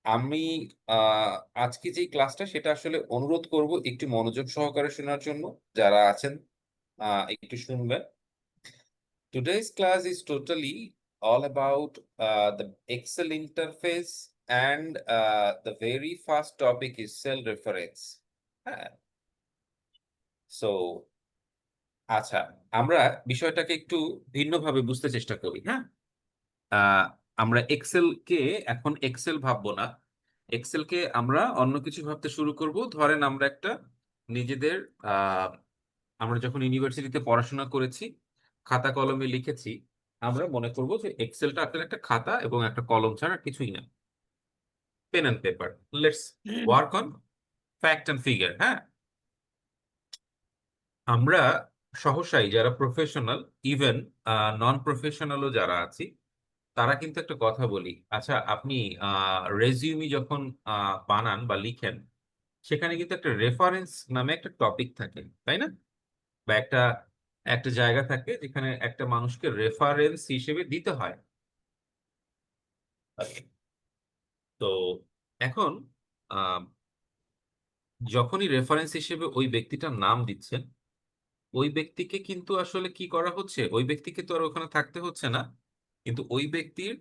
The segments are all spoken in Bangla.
আমি আহ, আজকে যে ক্লাসটা সেটা আসলে অনুরোধ করব একটু মনোযোগ সহকারে শোনার জন্য। যারা আছেন একটু শুনবেন। Today's class is totally all about the Excel interface, and the very first topic is cell reference. হ্যাঁ, সো আচ্ছা, আমরা বিষয়টাকে একটু ভিন্নভাবে বুঝতে চেষ্টা করি। হ্যাঁ, আহ, আমরা এক্সেল কে এখন এক্সেল ভাববো না। এক্সেল কে আমরা অন্য কিছু ভাবতে শুরু করব। ধরেন আমরা একটা নিজেদের আহ, আমরা যখন ইউনিভার্সিটিতে পড়াশোনা করেছি, খাতা কলমে লিখেছি, আমরা মনে করব যে এক্সেলটা আসলে একটা খাতা এবং একটা কলম ছাড়া আর কিছুই না। Pen and paper, let's work on fact and figure. হ্যাঁ, আমরা সহসাই যারা প্রফেশনাল, ইভেন নন প্রফেশনালও যারা আছি, তারা কিন্তু একটা কথা বলি। আচ্ছা, আপনি রেজিউমি যখন বানান বা লিখেন, সেখানে কিন্তু একটা রেফারেন্স নামে একটা টপিক থাকে, তাই না? বা একটা একটা জায়গা থাকে যেখানে একটা মানুষকে রেফারেন্স হিসেবে দিতে হয়। তো এখন আহ, যখনই রেফারেন্স হিসেবে ওই ব্যক্তিটার নাম দিচ্ছেন, ওই ব্যক্তিকে কিন্তু আসলে কি করা হচ্ছে, ওই ব্যক্তিকে তো আর ওখানে থাকতে হচ্ছে না, কিন্তু ওই ব্যক্তির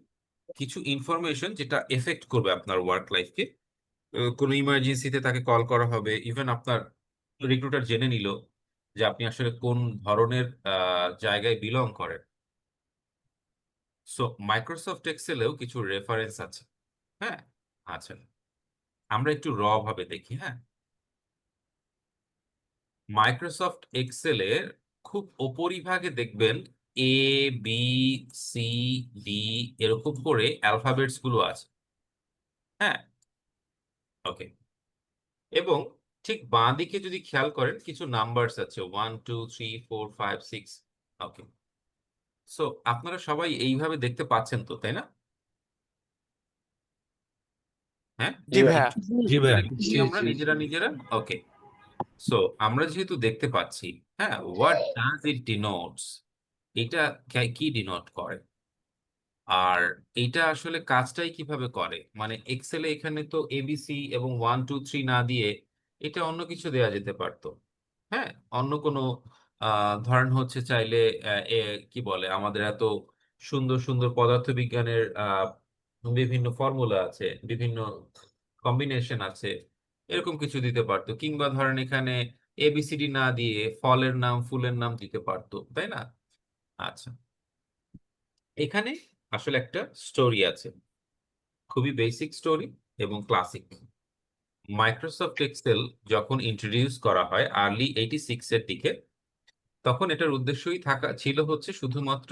কিছু ইনফরমেশন যেটা এফেক্ট করবে আপনার ওয়ার্ক লাইফকে। কোনো ইমার্জেন্সিতে তাকে কল করা হবে, ইভেন আপনার রিক্রুটার জেনে নিল যে আপনি আসলে কোন ধরনের জায়গায় বিলং করেন। সো মাইক্রোসফট এক্সেলেও কিছু রেফারেন্স আছে। হ্যাঁ, আচ্ছা, আমরা একটু ভাবে দেখি। হ্যাঁ, মাইক্রোসফট এক্সেলের খুব উপরিভাগে দেখবেন এ, বি, সি, ডি এরকম করে অ্যালফাবেটস গুলো আছে। হ্যাঁ, ওকে। এবং ঠিক বাঁ দিকে যদি খেয়াল করেন, কিছু নাম্বারস আছে, 1 2 3 4 5 6। ওকে, সো আপনারা সবাই এইভাবে দেখতে পাচ্ছেন তো, তাই না? হ্যাঁ, জি ভাইয়া। জি ভাইয়া। এটা লিখছি আমরা নিজেরা নিজেরা। ওকে, সো আমরা যেহেতু দেখতে পাচ্ছি, হ্যাঁ, হোয়াট ডাজ ইট ডিনোটস, এটা কি ডিনোট করে, আর এটা আসলে কাজটাই কিভাবে করে। মানে এক্সেলে এখানে তো এবিসি এবং 1 2 3 না দিয়ে এটা অন্য কিছু দেয়া যেতে পারতো। হ্যাঁ, অন্য কোনো ধরেন হচ্ছে চাইলে কি বলে, আমাদের এত সুন্দর সুন্দর পদার্থবিজ্ঞানের বিভিন্ন ফর্মুলা আছে, বিভিন্ন কম্বিনেশন আছে, এরকম কিছু দিতে পারতো। কিংবা ধরেন এখানে এবিসিডি না দিয়ে ফলের নাম ফুলের নাম দিতে পারতো, তাই না? আচ্ছা, এখানে আসলে একটা স্টোরি আছে, খুবই বেসিক স্টোরি এবং ক্লাসিক। মাইক্রোসফট এক্সেল যখন ইন্ট্রোডিউস করা হয় আর্লি 86 এর দিকে, তখন এটার উদ্দেশ্যই থাকা ছিল হচ্ছে শুধুমাত্র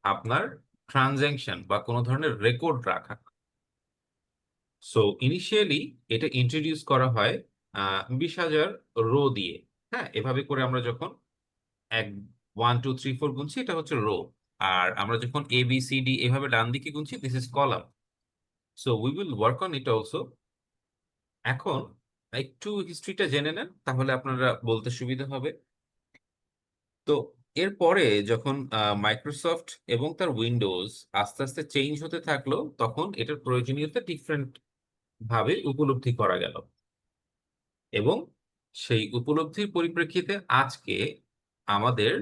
আপনার ট্রানজ্যাকশন বা কোনো ধরনের রেকর্ড রাখা। সো ইনিশিয়ালি এটা ইন্ট্রোডিউস করা হয় 20,000 রো দিয়ে। হ্যাঁ, এভাবে করে আমরা যখন এক 1 2 3 4 গুনছি, এটা হচ্ছে রো। আর আমরা যখন এ বি সি ডি এভাবে ডান দিকে গুনছি, this is column. So we will work on it also. এখন একটু হিস্ট্রিটা জেনে নেন, তাহলে আপনারা বলতে সুবিধা হবে। তো এরপরে যখন মাইক্রোসফট এবং তার উইন্ডোজ আস্তে আস্তে চেঞ্জ হতে থাকলো, তখন এটার প্রয়োজনীয়তা ডিফারেন্ট ভাবে উপলব্ধি করা গেল। এবং সেই উপলব্ধির পরিপ্রেক্ষিতে আজকে আমাদের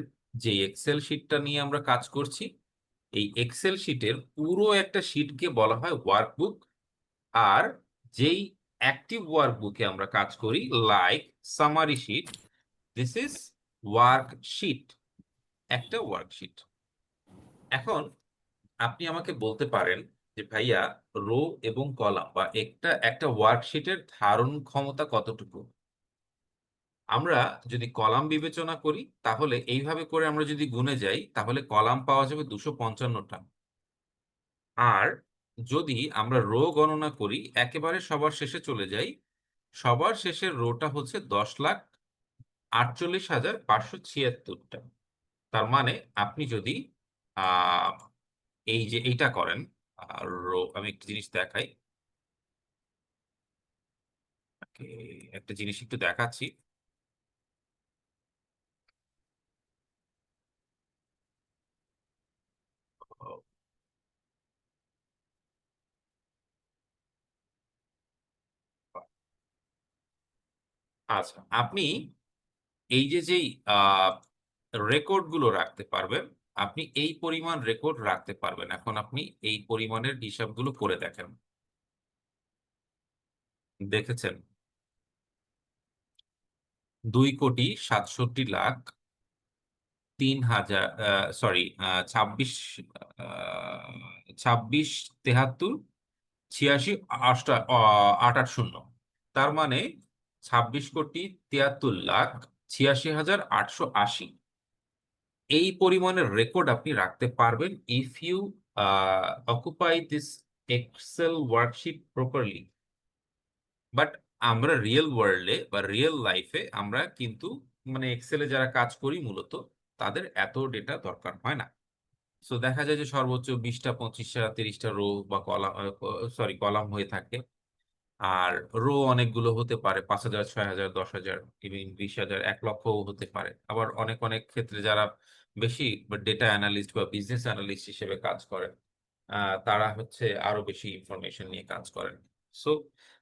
যে এক্সেল শিটটা নিয়ে আমরা কাজ করছি, এই এক্সেল শিটের পুরো একটা শিটকে বলা হয় ওয়ার্কবুক। আর যেই অ্যাক্টিভ ওয়ার্কবুকে আমরা কাজ করি, like summary sheet, this is worksheet, একটা ওয়ার্কশিট। এখন আপনি আমাকে বলতে পারেন যে ভাইয়া, রো এবং কলাম বা একটা একটা ওয়ার্কশিটের ধারণ ক্ষমতা কতটুকু। আমরা যদি কলাম বিবেচনা করি, তাহলে এইভাবে করে আমরা যদি গুনে যাই, তাহলে কলাম পাওয়া যাবে 255টা। আর যদি আমরা রো গণনা করি, একেবারে সবার শেষে চলে যাই, সবার শেষের রোটা হচ্ছে 10,48,576টা। তার মানে আপনি যদি আহ এই যে এইটা করেন, রো, আমি একটা জিনিস দেখাই, একটা জিনিস একটু দেখাচ্ছি। আচ্ছা, আপনি এই যে যেই আহ রেকর্ড গুলো রাখতে পারবেন, আপনি এই পরিমাণ রেকর্ড রাখতে পারবেন। এখন আপনি এই পরিমাণের হিসাবগুলো করে দেখেন, দেখেছেন 2,67,00,000, 3,000, সরি, 26, 73, 86, 88, তার মানে 26,73,86,880 এই পরিমাণের রেকর্ড আপনি রাখতে পারবেন if you occupy this excel worksheet properly. But আমরা রিয়েল ওয়ার্ল্ডে বা রিয়েল লাইফে আমরা কিন্তু মানে এক্সেলে যারা কাজ করি মূলত তাদের এত ডেটা দরকার হয় না। সো দেখা যায় যে সর্বোচ্চ 20টা, 25টা, 30টা রো বা কলাম, সরি কলাম হয়ে থাকে। আর রো অনেকগুলো হতে পারে, 5,000, 6,000, 10,000, ইভেন 20,000, 1,00,000 হতে পারে। আবার অনেক অনেক ক্ষেত্রে যারা বেশি ডেটা অ্যানালিস্ট বা বিজনেস অ্যানালিস্ট হিসেবে কাজ করেন, তারা হচ্ছে আরো বেশি ইনফরমেশন নিয়ে কাজ করেন। So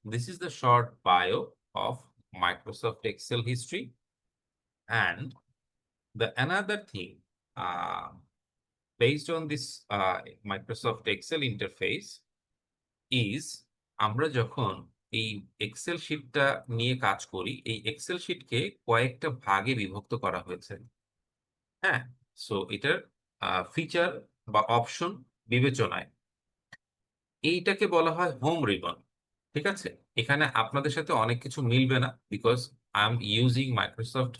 this is the short bio of Microsoft excel history. And the another thing, based on this Microsoft Excel interface is, আমরা যখন এই এক্সেল শিটটা নিয়ে কাজ করি, এই এক্সেল শিটকে কয়েকটা ভাগে বিভক্ত করা হয়েছে। হ্যাঁ, সো এটার ফিচার বা অপশন বিবেচনায় এইটাকে বলা হয় হোম রিবন। ঠিক আছে, এখানে আপনাদের সাথে অনেক কিছু মিলবে না, because I am using Microsoft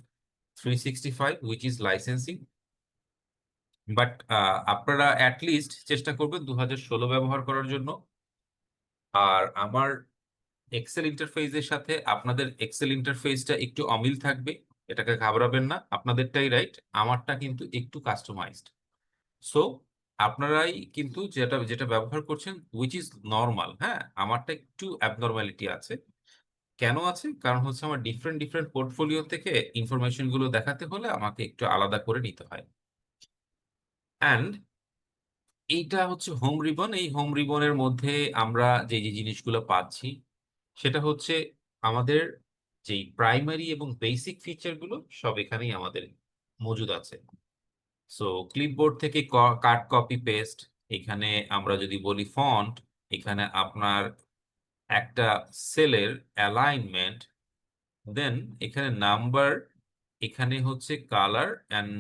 365 which is licensing. But আপনারা অ্যাটলিস্ট চেষ্টা করবেন 2016 ব্যবহার করার জন্য। আর আমার এক্সেল ইন্টারফেসের সাথে আপনাদের এক্সেল ইন্টারফেসটা একটু অমিল থাকবে, এটাকে ঘাবড়াবেন না, আপনাদেরটাই রাইট, আমারটা কিন্তু একটু কাস্টমাইজড। সো আপনারাই কিন্তু যেটা যেটা ব্যবহার করছেন উইচ ইজ নর্মাল। হ্যাঁ, আমারটা একটু অ্যাবনর্মালিটি আছে। কেন আছে? কারণ হচ্ছে আমার ডিফারেন্ট ডিফারেন্ট পোর্টফোলিও থেকে ইনফরমেশন গুলো দেখাতে হলে আমাকে একটু আলাদা করে নিতে হয়। অ্যান্ড এইটা হচ্ছে হোম রিবন। এই হোম রিবনের মধ্যে আমরা যে যে জিনিসগুলো পাচ্ছি সেটা হচ্ছে আমাদের যেই প্রাইমারি এবং বেসিক ফিচারগুলো সব এখানেই আমাদের মজুদ আছে। সো ক্লিপবোর্ড থেকে কাট, কপি, পেস্ট। এখানে আমরা যদি বলি ফন্ট, এখানে আপনার একটা সেলের অ্যালাইনমেন্ট, দেন এখানে নাম্বার, এখানে হচ্ছে colour and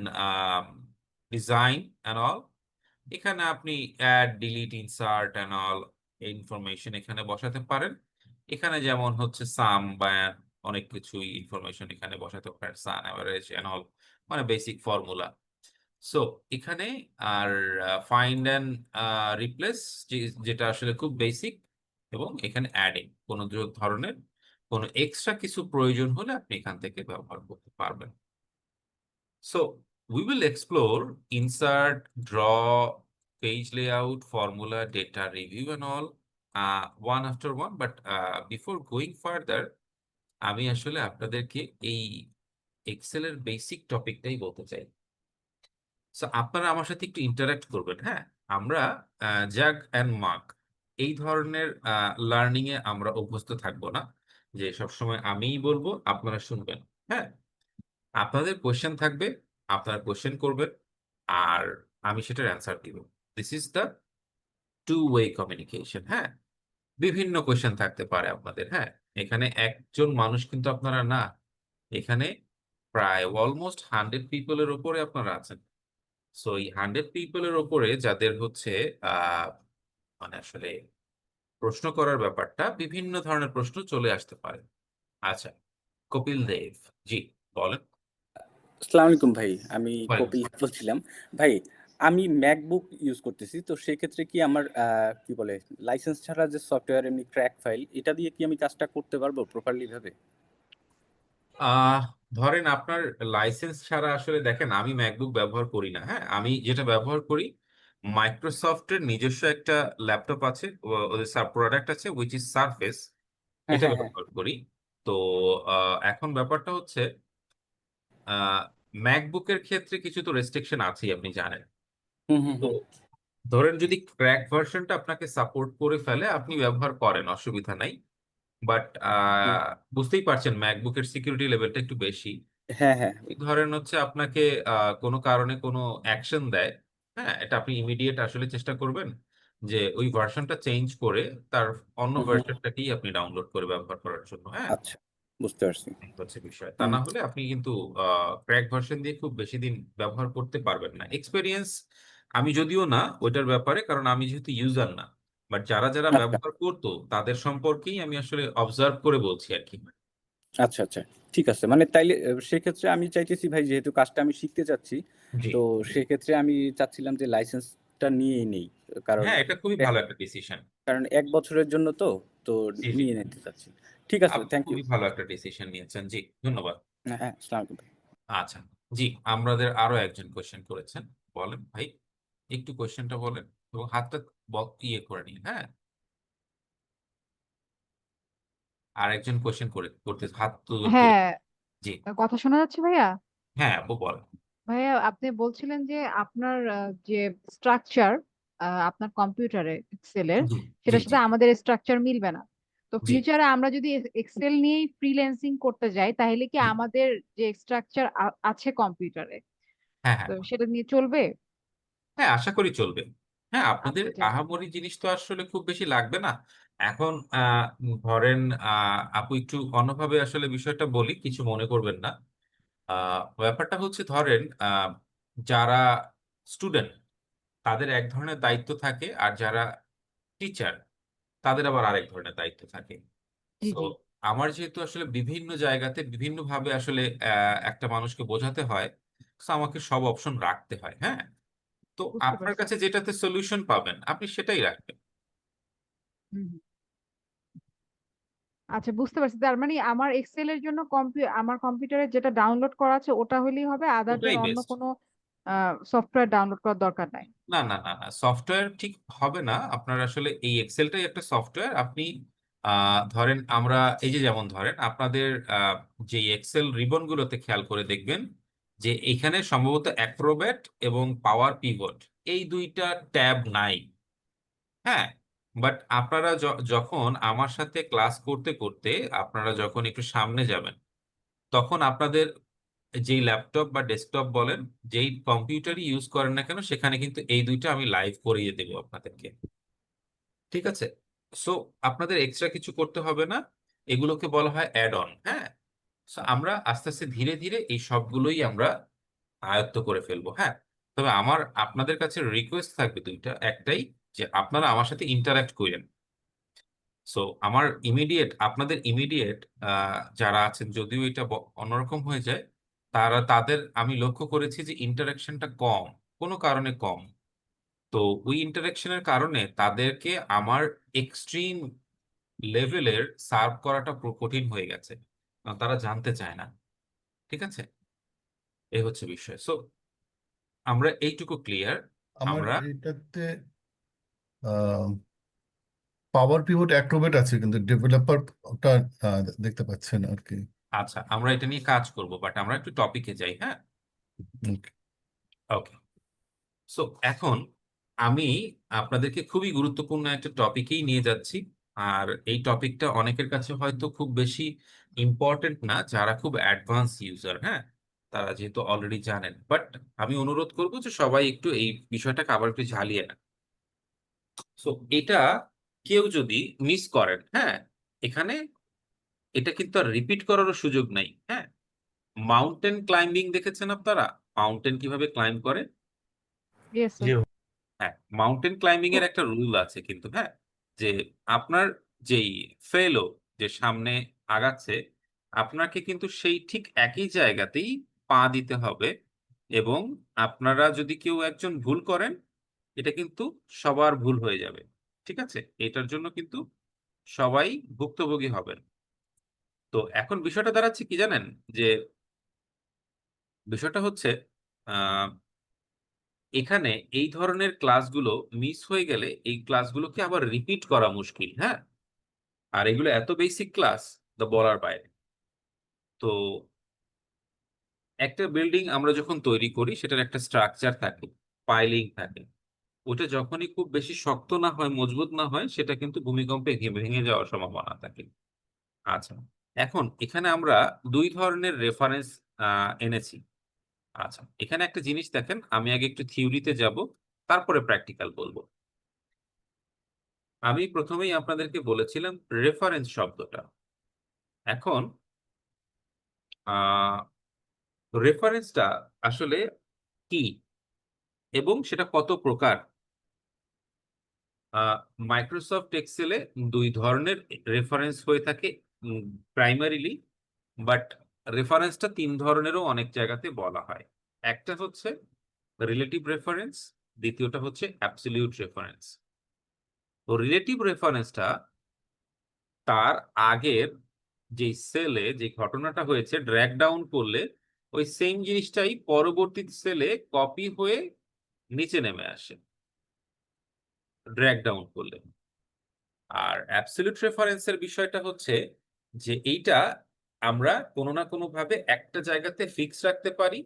design and all. এখানে আপনি add, delete, insert and all information এখানে বসাতে পারেন। এখানে যেমন হচ্ছে সাম বা অনেক কিছুই ইনফরমেশন এখানে বসাতে পারেন, সান, অ্যাভারেজ অ্যান্ড অল, মানে বেসিক ফর্মুলা। সো এখানে আর ফাইন্ড অ্যান্ড রিপ্লেস, যেটা আসলে খুব বেসিক। এবং এখানে অ্যাডিং, কোনো ধরনের কোনো এক্সট্রা কিছু প্রয়োজন হলে আপনি এখান থেকে ব্যবহার করতে পারবেন। So we will explore insert, draw, page layout, formula, data review and all one after one. But before going further, আমি আসলে আপনাদেরকে এই এক্সেলের বেসিক টপিকটাই বলতে চাই। সো আপনারা আমার সাথে একটু ইন্টারাক্ট করবেন। হ্যাঁ, আমরা জ্যাক অ্যান্ড মার্ক এই ধরনের লার্নিং এ আমরা অভ্যস্ত থাকবো না, যে সবসময় আমিই বলবো আপনারা শুনবেন। হ্যাঁ, আপনাদের কোশ্চেন থাকবে, আপনারা কোশ্চেন করবেন, আর আমি সেটার অ্যান্সার দিব। This is the two way communication. হ্যাঁ, বিভিন্ন কোশ্চেন থাকতে পারে আপনাদের। হ্যাঁ, এখানে একজন মানুষ কিন্তু আপনারা না, এখানে প্রায় অলমোস্ট 100 পিপলের ওপরে আপনারা আছেন। সো এই 100 পিপলের ওপরে যাদের হচ্ছে আহ মানে আসলে প্রশ্ন করার ব্যাপারটা, বিভিন্ন ধরনের প্রশ্ন চলে আসতে পারে। আচ্ছা, কপিল দেব, জি বলেন। আসসালামু আলাইকুম ভাই। আমি ওয়ালাইকুম কপিল আসসালাম। বলছিলাম। ভাই, আমি MacBook ইউজ করতেছি। তো সেক্ষেত্রে কি আমার কি বলে লাইসেন্স ছাড়া যে সফটওয়্যার এমনি ক্র্যাক ফাইল এটা দিয়ে কি আমি কাজটা করতে পারবো প্রপারলি ভাবে? আহ ধরেন আপনার লাইসেন্স ছাড়া, আসলে দেখেন আমি ম্যাকবুক ব্যবহার করি না। হ্যাঁ, আমি যেটা ব্যবহার করি মাইক্রোসফটের নিজস্ব একটা ল্যাপটপ আছে, ওদের প্রোডাক্ট আছে উইচ ইজ সারফেস, হ্যাঁ, এটা হ্যাঁ, হ্যাঁ। ব্যবহার করি। তো এখন ব্যাপারটা হচ্ছে ম্যাকবুকের ক্ষেত্রে কিছু তো রেস্ট্রিকশন আছেই, আপনি জানেন। হুম, হুম, তো হুম। ধরেন যদি ক্র্যাক ভার্সনটা আপনাকে সাপোর্ট করে ফেলে, আপনি ব্যবহার করেন, অসুবিধা নাই। বাট হুম, বুঝতেই পারছেন ম্যাকবুকের সিকিউরিটি লেভেলটা একটু বেশি। হ্যাঁ, হ্যাঁ। ওই ধরেন হচ্ছে আপনাকে কোনো কারণে কোনো অ্যাকশন দেয়, হ্যাঁ, এটা আপনি ইমিডিয়েট আসলে চেষ্টা করবেন যে ওই ভার্সনটা চেঞ্জ করে তার অন্য হুম, হুম। ভার্সনটাকেই আপনি ডাউনলোড করে ব্যবহার করার জন্য, হ্যাঁ, আচ্ছা, বুঝতে পারছি। এই হচ্ছে বিষয়। তা হুম, না হলে আপনি কিন্তু ক্র্যাক ভার্সন দিয়ে খুব বেশি দিন ব্যবহার করতে পারবেন না। এক্সপেরিয়েন্স আমি যদিও না ওইটার ব্যাপারে, কারণ আমি যেহেতু ইউজার না, বাট যারা যারা আচ্ছা, ব্যবহার করতো তাদের সম্পর্কেই আমি আসলে অবজার্ভ করে বলছি আর কি। আচ্ছা, আচ্ছা। ঠিক আছে। মানে তাইলে সেক্ষেত্রে আমি চাইতেছি ভাই, যেহেতু কাজটা আমি শিখতে চাচ্ছি, জি, তো সেক্ষেত্রে আমি চাচ্ছিলাম যে লাইসেন্সটা নিয়েই নেই। কারণ হ্যাঁ, এটা খুবই এক ভালো একটা ডিসিশন। কারণ ১ বছরের জন্য তো জি, জি, নিয়ে নিতে চাচ্ছি। ঠিক আছে, আপনি থ্যাংক ইউ। খুবই ভালো একটা ডিসিশন নিয়েছেন। জি, ধন্যবাদ। হ্যাঁ, হ্যাঁ, আসসালামু আলাইকুম ভাই। আচ্ছা, জি, আমাদের আরো একজন কোয়েশ্চেন করেছেন। বলেন ভাই, একটু কোয়েশ্চেনটা বলেন এবং হাতটা ইয়ে করে নিন, হ্যাঁ। আর একজন কোয়েশ্চেন করতে হাত তুলে। হ্যাঁ, জি, কথা শোনা যাচ্ছে ভাইয়া? হ্যাঁ আপু বলেন। ভাইয়া, আপনি বলছিলেন যে আপনার যে স্ট্রাকচার আপনার কম্পিউটারে এক্সেলের, জি, জি, সেটার জি, সাথে আমাদের স্ট্রাকচার মিলবে না। তো জি, ফিউচারে আমরা যদি এক্সেল নিয়েই ফ্রিল্যান্সিং করতে যাই, তাহলে কি জি, আমাদের যে স্ট্রাকচার আছে কম্পিউটারে, হ্যাঁ, তো হ্যাঁ, সেটা নিয়ে চলবে? হ্যাঁ, আশা করি চলবে। হ্যাঁ, আপনাদের আচ্ছা, যাক। আহামরি জিনিস তো আসলে খুব বেশি লাগবে না। এখন ধরেন আপু একটু অন্যভাবে আসলে বিষয়টা বলি, কিছু মনে করবেন না। ব্যাপারটা হচ্ছে ধরেন যারা স্টুডেন্ট তাদের এক ধরনের দায়িত্ব থাকে, আর যারা টিচার তাদের আবার আরেক ধরনের দায়িত্ব থাকে। জি, সো জি, আমার যেহেতু আসলে বিভিন্ন জায়গাতে বিভিন্ন ভাবে আসলে একটা মানুষকে বোঝাতে হয়, তো আমাকে সব অপশন রাখতে হয়, হ্যাঁ। তো বুঝতে আপনার পারছি। কাছে যেটাতে সলিউশন পাবেন আপনি সেটাই রাখবেন। হুম, হুম। আচ্ছা, বুঝতে পারছি। তার মানে আমার এক্সেল এর জন্য আমার কম্পিউটারে যেটা ডাউনলোড করা আছে ওটা হলেই হবে, আদার দেন ওটাই অন্য বেস্ট। কোনো সফটওয়্যার ডাউনলোড করার দরকার নাই। না, না, না, না, সফটওয়্যার ঠিক হবে না। আপনার আসলে এই এক্সেলটাই একটা সফটওয়্যার। আপনি ধরেন আমরা এই যে যেমন ধরেন আপনাদের যে এক্সেল রিবন গুলোতে খেয়াল করে দেখবেন যে এখানে সম্ভবত অ্যাক্রোব্যাট এবং পাওয়ার পিভট এই দুইটা ট্যাব নাই, হ্যাঁ। বাট আপনারা যখন আমার সাথে ক্লাস করতে করতে আপনারা যখন একটু সামনে যাবেন, তখন আপনাদের যেই ল্যাপটপ বা ডেস্কটপ বলেন, যেই কম্পিউটারই ইউজ করেন না কেন, সেখানে কিন্তু এই দুইটা আমি লাইভ করিয়ে দেবো আপনাদেরকে। ঠিক আছে। সো আপনাদের এক্সট্রা কিছু করতে হবে না। এগুলোকে বলা হয় অ্যাড অন, হ্যাঁ। সো আমরা আস্তে আস্তে ধীরে ধীরে এই সবগুলোই আমরা আয়ত্ত করে ফেলবো, হ্যাঁ। তবে আমার আপনাদের কাছে রিকোয়েস্ট থাকবে দুইটা, একটাই যে আপনারা আমার সাথে ইন্টারাক্ট করেন। সো আমার আপনাদের ইমিডিয়েট যারা আছেন, যদিও এটা অন্যরকম হয়ে যায়, তাদের আমি লক্ষ্য করেছি যে ইন্টারাকশনটা কম, কোনো কারণে কম। তো ওই ইন্টারাকশনের কারণে তাদেরকে আমার এক্সট্রিম লেভেলের সার্ভ করাটা কঠিন হয়ে গেছে, কারণ তারা জানতে চায় না। ঠিক আছে, এই হচ্ছে বিষয়। সো আমরা এইটুকু ক্লিয়ার। আমার আমরা এটাতে পাওয়ার পিভট অ্যাক্রোবেট আছে কিন্তু ডেভেলপারটা দেখতে পাচ্ছেন আর কি। আচ্ছা, আমরা এটা নিয়ে কাজ করব, বাট আমরা একটু টপিকে যাই, হ্যাঁ। Okay. ওকে। সো এখন আমি আপনাদেরকে খুবই গুরুত্বপূর্ণ একটা টপিকেই নিয়ে যাচ্ছি। আর এই টপিকটা অনেকের কাছে হয়তো খুব বেশি ইম্পর্টেন্ট না, যারা খুব অ্যাডভান্স ইউজার, হ্যাঁ, তারা যেহেতু অলরেডি জানেন, বাট আমি অনুরোধ করবো যে সবাই একটু এই বিষয়টাকে আবার একটু ঝালিয়ে নেন। সো এটা কেউ যদি মিস করেন, হ্যাঁ, এখানে এটা কিন্তু আর রিপিট করারও সুযোগ নাই, হ্যাঁ। মাউন্টেন ক্লাইম্বিং দেখেছেন আপনারা? মাউন্টেন কিভাবে ক্লাইম্ব করে? ইয়েস জি। স্যার। হ্যাঁ, মাউন্টেন ক্লাইম্বিং এর একটা রুল আছে কিন্তু, হ্যাঁ, যে আপনার যেই ফেলো যে সামনে আগাচ্ছে, আপনাকে কিন্তু সেই ঠিক একই জায়গাতেই পা দিতে হবে। এবং আপনারা যদি কেউ একজন ভুল করেন, এটা কিন্তু সবার ভুল হয়ে যাবে। ঠিক আছে, এটার জন্য কিন্তু সবাই ভুক্তভোগী হবেন। তো এখন বিষয়টা দাঁড়াচ্ছে কি জানেন, যে বিষয়টা হচ্ছে আহ এখানে এই ধরনের ক্লাসগুলো মিস হয়ে গেলে এই ক্লাসগুলোকে আবার রিপিট করা মুশকিল, হ্যাঁ। আর এগুলো এত বেসিক ক্লাস, তা বলার বাইরে। তো একটা বিল্ডিং আমরা যখন তৈরি করি সেটার একটা স্ট্রাকচার থাকে, পাইলিং থাকে। ওটা যখনই খুব বেশি শক্ত না হয়, মজবুত না হয়, সেটা কিন্তু ভূমিকম্পে ভেঙে যাওয়ার সম্ভাবনা থাকে। আচ্ছা, এখন এখানে আমরা দুই ধরনের রেফারেন্স এনেছি। আচ্ছা, এখানে একটা জিনিস দেখেন, আমি আগে একটু থিওরিতে যাব, তারপরে প্র্যাকটিক্যাল বলবো। আমি প্রথমেই আপনাদেরকে বলেছিলাম রেফারেন্স শব্দটা। এখন রেফারেন্সটা আসলে কি এবং সেটা কত প্রকার। মাইক্রোসফট এক্সেলে দুই ধরনের রেফারেন্স হয়ে থাকে প্রাইমারিলি, বাট রেফারেন্সটা তিন ধরনেরও অনেক জায়গাতে বলা হয়। একটা হচ্ছে রিলেটিভ রেফারেন্স, দ্বিতীয়টা হচ্ছে অ্যাবসলিউট রেফারেন্স। তো রিলেটিভ রেফারেন্সটা তার আগের যে সেলে যে ঘটনাটা হয়েছে ড্র্যাগ ডাউন করলে ওই সেম জিনিসটাই পরবর্তী সেলে কপি হয়ে নিচে নেমে আসে ড্র্যাগ ডাউন করলে। আর অ্যাবসলিউট রেফারেন্সের বিষয়টা হচ্ছে যে এইটা আমরা কোনো না কোনো ভাবে একটা জায়গাতে ফিক্স রাখতে পারি,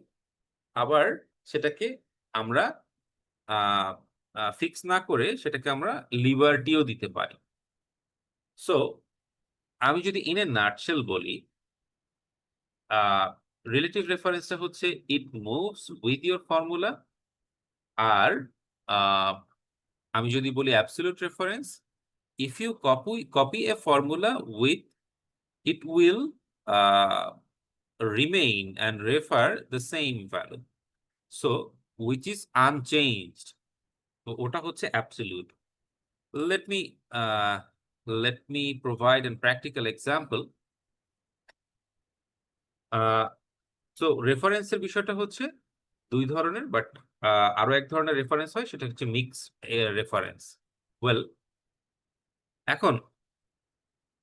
আবার সেটাকে আমরা ফিক্স না করে সেটাকে আমরা লিবার্টিও দিতে পারি। সো আমি যদি ইন এ নাটশেল বলি, রিলেটিভ রেফারেন্সটা হচ্ছে it moves with your formula. আর আহ, আমি যদি বলি absolute reference, if you copy a formula with it will uh, remain and refer the same value, so which is unchanged. তো ওটা হচ্ছে absolute. let me uh, let me provide a practical example. So রেফারেন্সের বিষয়টা হচ্ছে দুই ধরনের, বাট আরো এক ধরনের রেফারেন্স হয়, সেটা হচ্ছে মিক্স রেফারেন্স। ওয়েল, এখন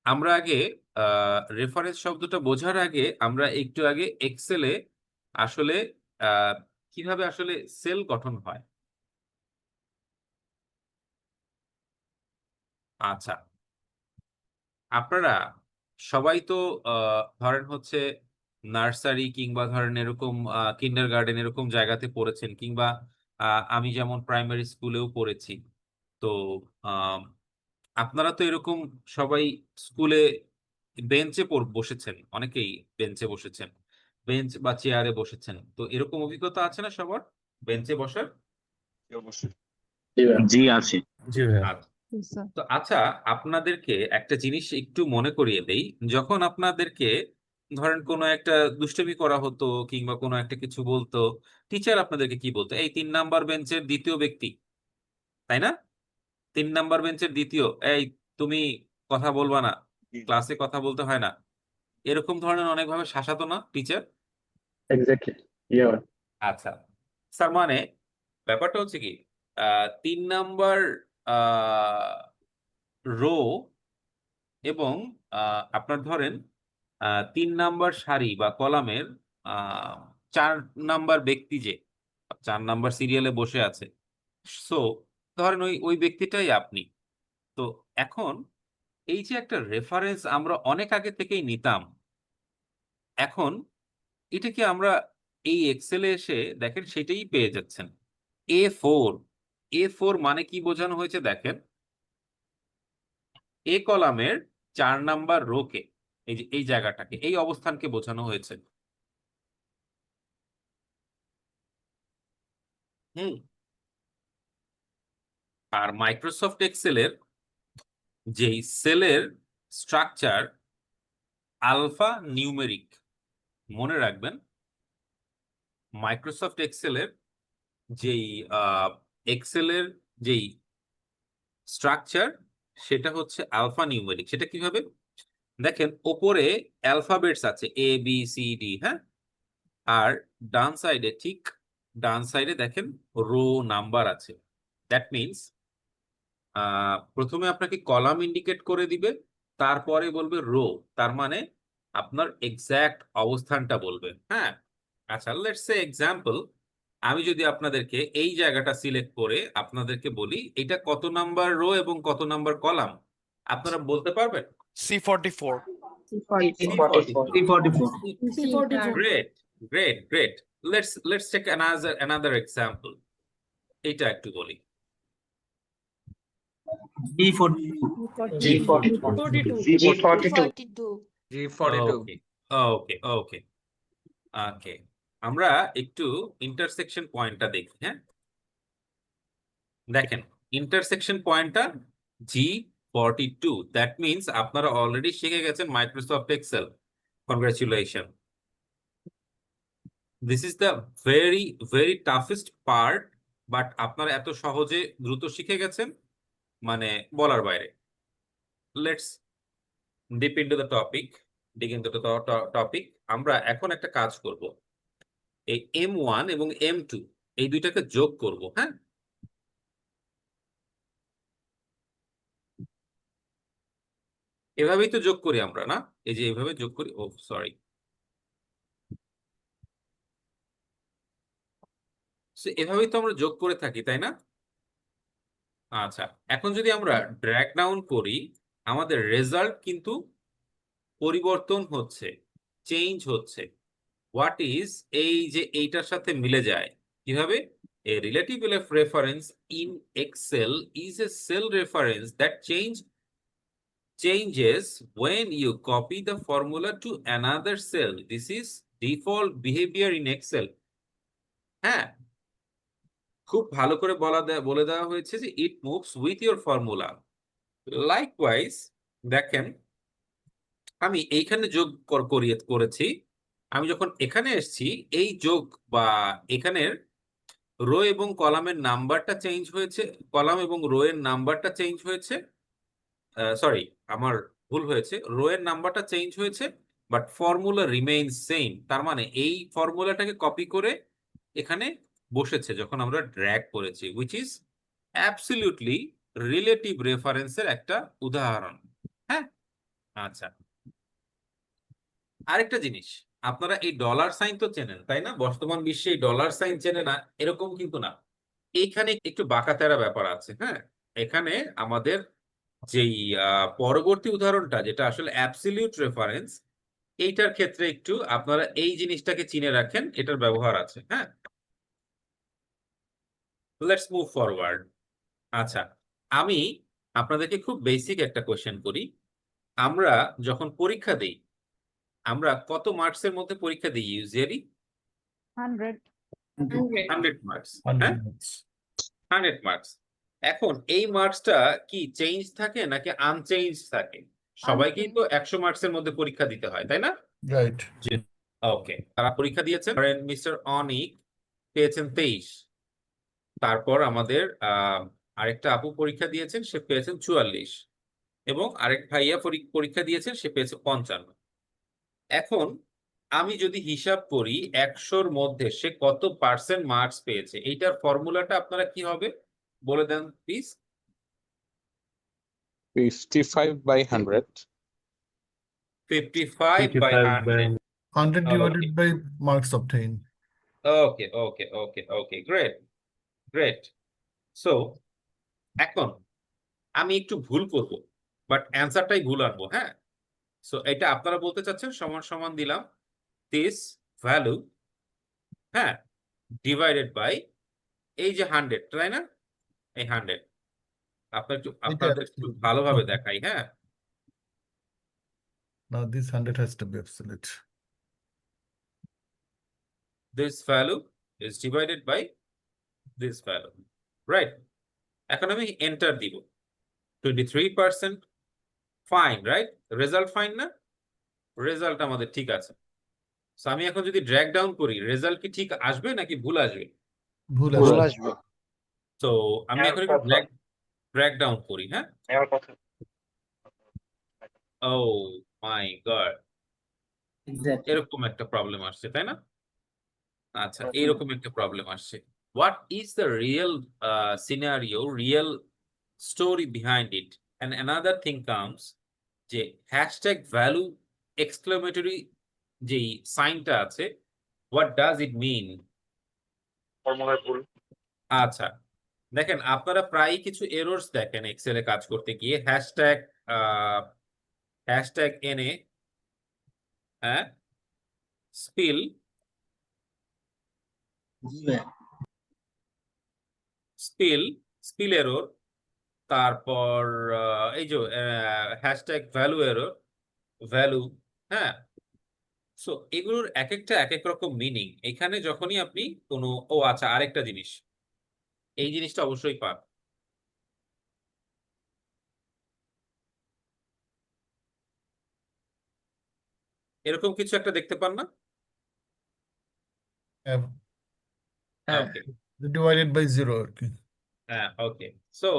আমরা আগে রেফারেন্স শব্দটা বোঝার আগে আমরা একটু আগে এক্সেলে আসলে আহ, কিভাবে আসলে সেল গঠন হয়। আচ্ছা, আপনারা সবাই তো ধরেন হচ্ছে নার্সারি কিংবা ধরেন এরকম কিন্ডার গার্ডেন এরকম জায়গাতে পড়েছেন, কিংবা আমি যেমন প্রাইমারি স্কুলেও পড়েছি। তো আহ, আপনারা তো এরকম সবাই স্কুলে বেঞ্চে বসেছেন, অনেকেই বেঞ্চে বসেছেন, বেঞ্চ বা চেয়ারে বসেছেন। তো এরকম অভিজ্ঞতা আছে না সবার বেঞ্চে বসার? জি আছে। জি ভাইয়া। আচ্ছা, Yes, sir. তো আচ্ছা, আপনাদেরকে একটা জিনিস একটু মনে করিয়ে দেই। যখন আপনাদেরকে ধরেন কোনো একটা দুষ্টামি করা হতো কিংবা কোনো একটা কিছু বলতো, টিচার আপনাদেরকে কি বলতো? এই 3 নাম্বার বেঞ্চের দ্বিতীয় ব্যক্তি, তাই না? 3 নাম্বার বেঞ্চের দ্বিতীয়, এই তুমি কথা বলবা না, ক্লাসে কথা বলতে হয় না, এরকম ধরনের অনেকভাবে শাসাতো না টিচার? এক্স্যাক্টলি, ইয়া। আচ্ছা স্যার, মানে ব্যাপারটা হচ্ছে কি, 3 নাম্বার রো এবং আপনার ধরেন 3 নাম্বার সারি বা কলামের 4 নাম্বার ব্যক্তি যে 4 নাম্বার সিরিয়ালে বসে আছে, সো ধরেন ওই ওই ব্যক্তিটাই আপনি। তো এখন এই যে একটা রেফারেন্স আমরা অনেক আগে থেকেই নিতাম, এখন এটাকে আমরা এই এক্সেলে এসে দেখেন সেটাই পেয়ে যাচ্ছেন। A4, A4 মানে কি বোঝানো হয়েছে দেখেন, এ কলামের 4 নাম্বার রোকে, এই যে এই জায়গাটাকে, এই অবস্থানকে বোঝানো হয়েছে। হুম। আর মাইক্রোসফট এক্সেলের যেই সেলের স্ট্রাকচার আলফা নিউমেরিক, মনে রাখবেন মাইক্রোসফট এক্সেলের যেই এক্সেলের যেই স্ট্রাকচার সেটা হচ্ছে আলফা নিউমেরিক। সেটা কিভাবে দেখেন, ওপরে অ্যালফাবেটস আছে ABCD, হ্যাঁ, আর ডান সাইডে, ঠিক ডান সাইডে দেখেন রো নাম্বার আছে। দ্যাট মিনস প্রথমে আপনাকে কলাম ইন্ডিকেট করে দিবে, তারপরে বলবে রো, তার মানে আপনার এক্সাক্ট অবস্থানটা বলবে। হ্যাঁ, আচ্ছা, লেটস সে এক্সাম্পল, আমি যদি আপনাদেরকে এই জায়গাটা সিলেক্ট করে আপনাদেরকে বলি এটা কত নাম্বার রো এবং কত নাম্বার কলাম, আপনারা বলতে পারবেন? C44. C44. Great, great, great. Let's take another example. এইটা একটু বলি। G42. G42. G42. ওকে ওকে ওকে ওকে আমরা একটু ইন্টারসেকশন পয়েন্টটা দেখি, হ্যাঁ দেখেন ইন্টারসেকশন পয়েন্টটা G42, দ্যাট মিনস আপনারা অলরেডি শিখে গেছেন Microsoft Excel. Congratulation, this is the very very toughest part, but আপনারা এত সহজে দ্রুত শিখে গেছেন মানে বলার বাইরে। Let's deep into the topic, dig into the topic. আমরা এখন একটা কাজ করব, এই M1 এবং M2 এই দুইটাকে যোগ করব, হ্যাঁ এভাবেই তো যোগ করি আমরা, না এই যে এভাবে যোগ করি। ও সরি, এভাবেই তো আমরা যোগ করে থাকি, তাই না? আচ্ছা, এখন যদি আমরা ড্র্যাগ ডাউন করি, আমাদের রেজাল্ট কিন্তু পরিবর্তন হচ্ছে, চেঞ্জ হচ্ছে। হোয়াট ইজ, এই যে এইটার সাথে মিলে যায় কিভাবে? A relative reference in Excel is a cell reference that changes when you copy the formula to another cell. This is default behavior in Excel. হ্যাঁ, খুব ভালো করে বলে দেওয়া হয়েছে যে it moves with your formula. Likewise, দেখেন আমি এইখানে যোগ করেছি, আমি যখন এখানে এসেছি এই যোগ বা এখানের রো এবং কলামের নাম্বারটা চেঞ্জ হয়েছে, কলাম এবং রো এর নাম্বারটা চেঞ্জ হয়েছে, সরি আমার ভুল হয়েছে, রো এর নাম্বারটা চেঞ্জ হয়েছে, বাট ফর্মুলা রিমেইন সেম। তার মানে এই ফর্মুলাটাকে কপি করে এখানে বসেছে যখন আমরা ড্র্যাগ করেছি, উইচ ইজ অ্যাবসলিউটলি রিলেটিভ রেফারেন্সের একটা উদাহরণ। হ্যাঁ, আচ্ছা আরেকটা জিনিস, আপনারা এই ডলার সাইন তো চেনেন, তাই না? বর্তমান বিশ্বে এই ডলার সাইন চেনে না এরকম কিন্তু না, এইখানে একটু বাঁকাতেরা ব্যাপার আছে। হ্যাঁ, এখানে আমাদের যেই পরবর্তী উদাহরণটা যেটা আসলে অ্যাবসলিউট রেফারেন্স, এইটার ক্ষেত্রে একটু আপনারা এই জিনিসটাকে চিনে রাখেন, এটার ব্যবহার আছে। হ্যাঁ, লেটস মুভ ফরওয়ার্ড। আচ্ছা, আমি আপনাদেরকে খুব বেসিক একটা কোশ্চেন করি। আমরা যখন পরীক্ষা দিই, আমরা কত মার্কসের মধ্যে পরীক্ষা দিই ইউজুয়ালি? 100 100 মার্কস। 100 হ্যাঁ, minutes. 100 মার্কস। এখন এই মার্কসটা কি চেঞ্জ থাকে নাকি আনচেঞ্জ থাকে? সবাইকেই তো 100 মার্কসের মধ্যে পরীক্ষা দিতে হয়, তাই না? Right. ওকে, তারা পরীক্ষা দিয়েছেন, মিস্টার অনিক পেয়েছেন 23। তারপর আমাদের আরেকটা আপু পরীক্ষা দিয়েছেন, সে পেয়েছেন 44, এবং আরেক ভাইয়া পরীক্ষা দিয়েছেন, সে পেয়েছে 55। এখন আমি যদি হিসাব করি 100-র মধ্যে সে কত পার্সেন্ট মার্কস পেয়েছে, এইটার ফর্মুলাটা আপনারা কি হবে বলে দেন please. 55/100. 55/100। 100 divided by marks obtained. Okay okay okay okay, great great. So এখন আমি একটু ভুল করব, বাট অ্যান্সারটাই ভুল আনবো। হ্যাঁ, সো এটা আপনারা বলতে চাচ্ছেন সমান সমান দিলাম দিস ভ্যালু, হ্যাঁ, ডিভাইডেড বাই এই যে 100, তাই না? এই 100 আপনাদের একটু ভালোভাবে দেখাই। হ্যাঁ, Now this 100 has to be absolute. this value is divided by this value, right? এখন আমি এন্টার দিব, 23%, ফাইন, রাইট? রেজাল্ট ফাইন না? রেজাল্ট আমাদের ঠিক আছে। সো আমি এখন যদি ড্র্যাগ ডাউন করি, রেজাল্ট কি ঠিক আসবে নাকি ভুল আসবে? ভুল ভুল আসবে। আসবে। তো আমি এখন একটু ড্র্যাগ ডাউন করি। হ্যাঁ, ও মাই গড, এরকম একটা প্রবলেম আসছে, তাই না? আচ্ছা, এইরকম একটা প্রবলেম আসছে। What is the real scenario, real story behind it? And another thing comes, যে হ্যাশট্যাগ ভ্যালু এক্সক্লেমেটরি যেই সাইনটা আছে, হোয়াট ডাজ ইট মিন? ফর্মুলার ভুল। আচ্ছা, দেখেন আপনারা প্রায় কিছু এরর্স দেখেন এক্সেলে কাজ করতে গিয়ে, হ্যাশট্যাগ এনে, হ্যাঁ, স্পিল স্পিল এরর, তারপর এই যে হ্যাশট্যাগ ভ্যালু এরর, ভ্যালু, হ্যাঁ, সো এগুলোর এক একটা এক এক রকম মিনিং। এখানে যখনই আপনি কোনো, ও আচ্ছা, আরেকটা জিনিস, এই জিনিসটা অবশ্যই পান। এরকম কিছু একটা দেখতে পান না? হ্যাঁ, ওকে, ডিভাইডেড বাই 0 আর কি। হ্যাঁ, ওকে। সো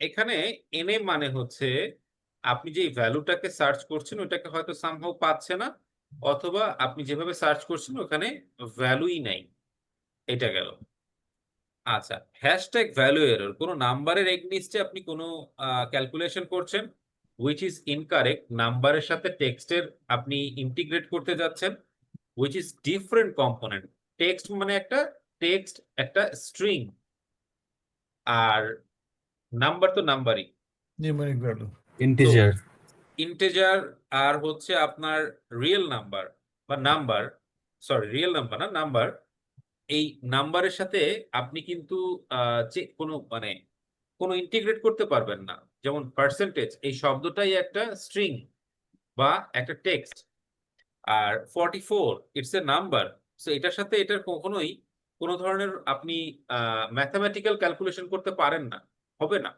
এখানে এনএ মানে হচ্ছে আপনি যে ভ্যালুটাকে সার্চ করছেন ওটাকে হয়তো সামহাউ পাচ্ছে না, অথবা আপনি যেভাবে সার্চ করছেন ওখানে ভ্যালুই নাই, এটা গেল। আচ্ছা, হ্যাশট্যাগ ভ্যালু এরর, কোনো নাম্বারের এগনিস্টে আপনি কোনো ক্যালকুলেশন করছেন হুইচ ইজ ইনকারেক্ট, নাম্বারের সাথে টেক্সটের আপনি ইন্টিগ্রেট করতে যাচ্ছেন which is different component. Text মানে একটা টেক্সট, একটা স্ট্রিং, আর নাম্বার তো নাম্বারই। Numeric value. তো ইন্টিজার। ইন্টিজার আর হচ্ছে আপনার রিয়েল নাম্বার বা নাম্বার, সরি রিয়েল নাম্বার না, নাম্বার। এই নাম্বারের সাথে আপনি কিন্তু যে কোনো মানে কোনো ইন্টিগ্রেট করতে পারবেন না। যেমন পার্সেন্টেজ, এই শব্দটাই একটা স্ট্রিং বা একটা টেক্সট, আর 44 ইটস এ নাম্বার। সো এটার সাথে এটার কখনোই কোনো ধরনের আপনি ম্যাথামেটিক্যাল ক্যালকুলেশন করতে পারেন না, হবে না।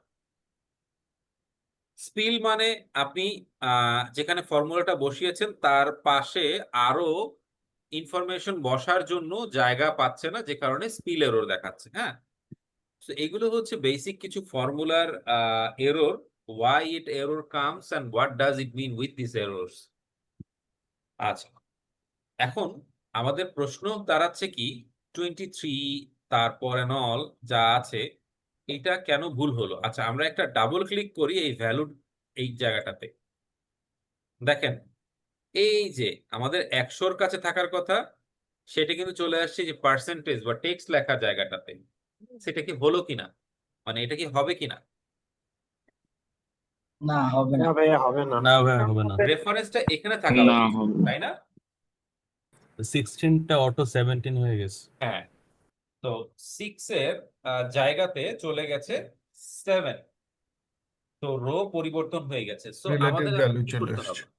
স্পিল মানে আপনি যেখানে ফর্মুলাটা বসিয়েছেন তার পাশে আরো ইনফরমেশন বসার জন্য জায়গা পাচ্ছে না, যে কারণে স্পিল এরর দেখাচ্ছে। হ্যাঁ, তো এগুলো হচ্ছে বেসিক কিছু ফর্মুলার error, why it error comes and what does it mean with these errors। আচ্ছা, এখন আমাদের প্রশ্ন দাঁড়াচ্ছে কি, 23 তারপর and all যা আছে এটা কেন ভুল হলো। আচ্ছা, আমরা একটা ডাবল ক্লিক করি এই ভ্যালুর এই জায়গাটাতে। দেখেন, এই যে আমাদের 100-র কাছে থাকার কথা, সেটা কিন্তু চলে আসছে যে পার্সেন্টেজ বা টেক্সট লেখা জায়গাটাতে। সেটা কি হলো কিনা, মানে এটা কি হবে কিনা? না হবে না। না ভাইয়া হবে না। না ভাই হবে না। রেফারেন্সটা এখানে থাকা না উচিত, হবে না। তাই না? 16টা অটো 17 হয়ে গেছে। হ্যাঁ, তো 6 এর জায়গাতে চলে গেছে 7, তো রো পরিবর্তন হয়ে গেছে। সো রিলেটিভ আমাদের এখন ভ্যালু কি চলে করতে আসছে। হবে?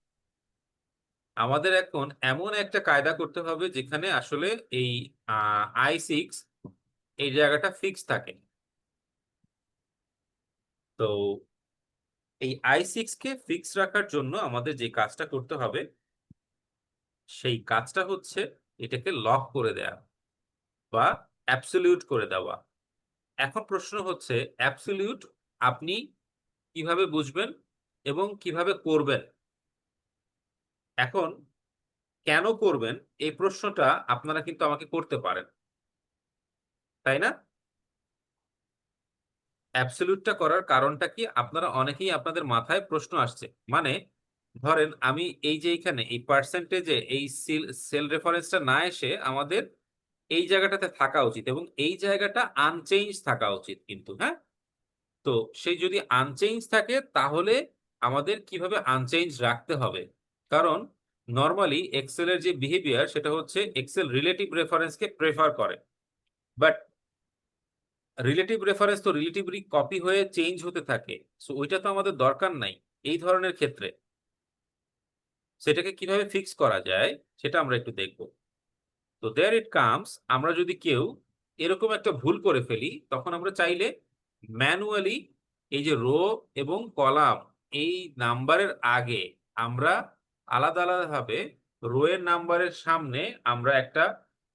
আমাদের এখন এমন একটা কায়দা করতে হবে যেখানে আসলে এই I6 এই জায়গাটা ফিক্স থাকে। তো এই I6 কে ফিক্স রাখার জন্য আমাদের যে কাজটা করতে হবে সেই কাজটা হচ্ছে এটাকে লক করে দেয়া বা অ্যাবসলিউট করে দেওয়া। এখন প্রশ্ন হচ্ছে অ্যাবসলিউট আপনি কিভাবে বুঝবেন এবং কিভাবে করবেন? এখন কেন করবেন এই প্রশ্নটা আপনারা কিন্তু আমাকে করতে পারেন, তাই না? অ্যাবসলিউটটা করার কারণটা কি, আপনারা অনেকেই আপনাদের মাথায় প্রশ্ন আসছে, মানে ধরেন আমি এই যে এখানে এই পার্সেন্টেজে এই সেল রেফারেন্সটা না এসে আমাদের এই জায়গাটাতে থাকা উচিত এবং এই জায়গাটা আনচেঞ্জ থাকা উচিত কিন্তু। হ্যাঁ, তো সেই যদি আনচেঞ্জ থাকে তাহলে আমাদের কিভাবে আনচেঞ্জ রাখতে হবে, কারণ নর্মালি এক্সেলের যে বিহেভিয়ার সেটা হচ্ছে এক্সেল রিলেটিভ রেফারেন্সকে প্রেফার করে, বাট রিলেটিভ রেফারেন্স তো রিলেটিভলি কপি হয়ে চেঞ্জ হতে থাকে। সো ওইটা তো আমাদের দরকার নাই এই ধরনের ক্ষেত্রে। সেটাকে কিভাবে ফিক্স করা যায় সেটা আমরা একটু দেখব। তো দেয়ার ইট কামস, আমরা যদি কেউ এরকম একটা ভুল করে ফেলি তখন আমরা চাইলে ম্যানুয়ালি এই যে রো এবং কলাম, এই নাম্বারের আগে আমরা আলাদা আলাদা ভাবে রো এর নাম্বারের সামনে আমরা একটা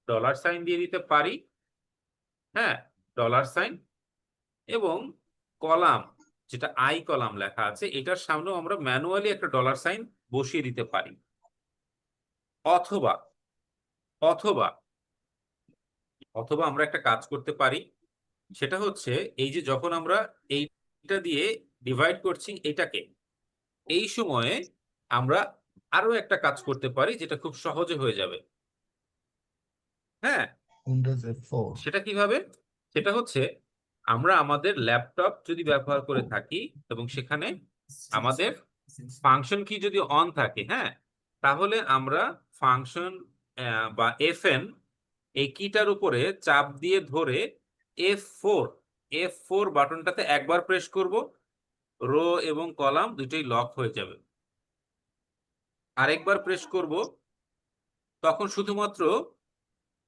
ডলার সাইন দিয়ে দিতে পারি। হ্যাঁ, ডলার সাইন, এবং কলাম যেটা আই কলাম লেখা আছে এটার সামনেও আমরা ম্যানুয়ালি একটা ডলার সাইন বসিয়ে দিতে পারি। অথবা অথবা অথবা আমরা একটা কাজ করতে পারি, সেটা হচ্ছে এই যে যখন আমরা এইটা দিয়ে ডিভাইড করছি এটাকে, এই সময়ে আমরা আরো একটা কাজ করতে পারি যেটা খুব সহজে হয়ে যাবে। হ্যাঁ, উইন্ডোজ F4। সেটা কিভাবে? সেটা হচ্ছে আমরা আমাদের ল্যাপটপ যদি ব্যবহার করে থাকি এবং সেখানে আমাদের ফাংশন কি যদি অন থাকে, হ্যাঁ, তাহলে আমরা ফাংশন বা fn এই কিটার উপরে চাপ দিয়ে ধরে F4 বাটনটাতে একবার প্রেস করব, রো এবং কলাম দুটোই লক হয়ে যাবে। আরেকবার প্রেস করব, তখন শুধুমাত্র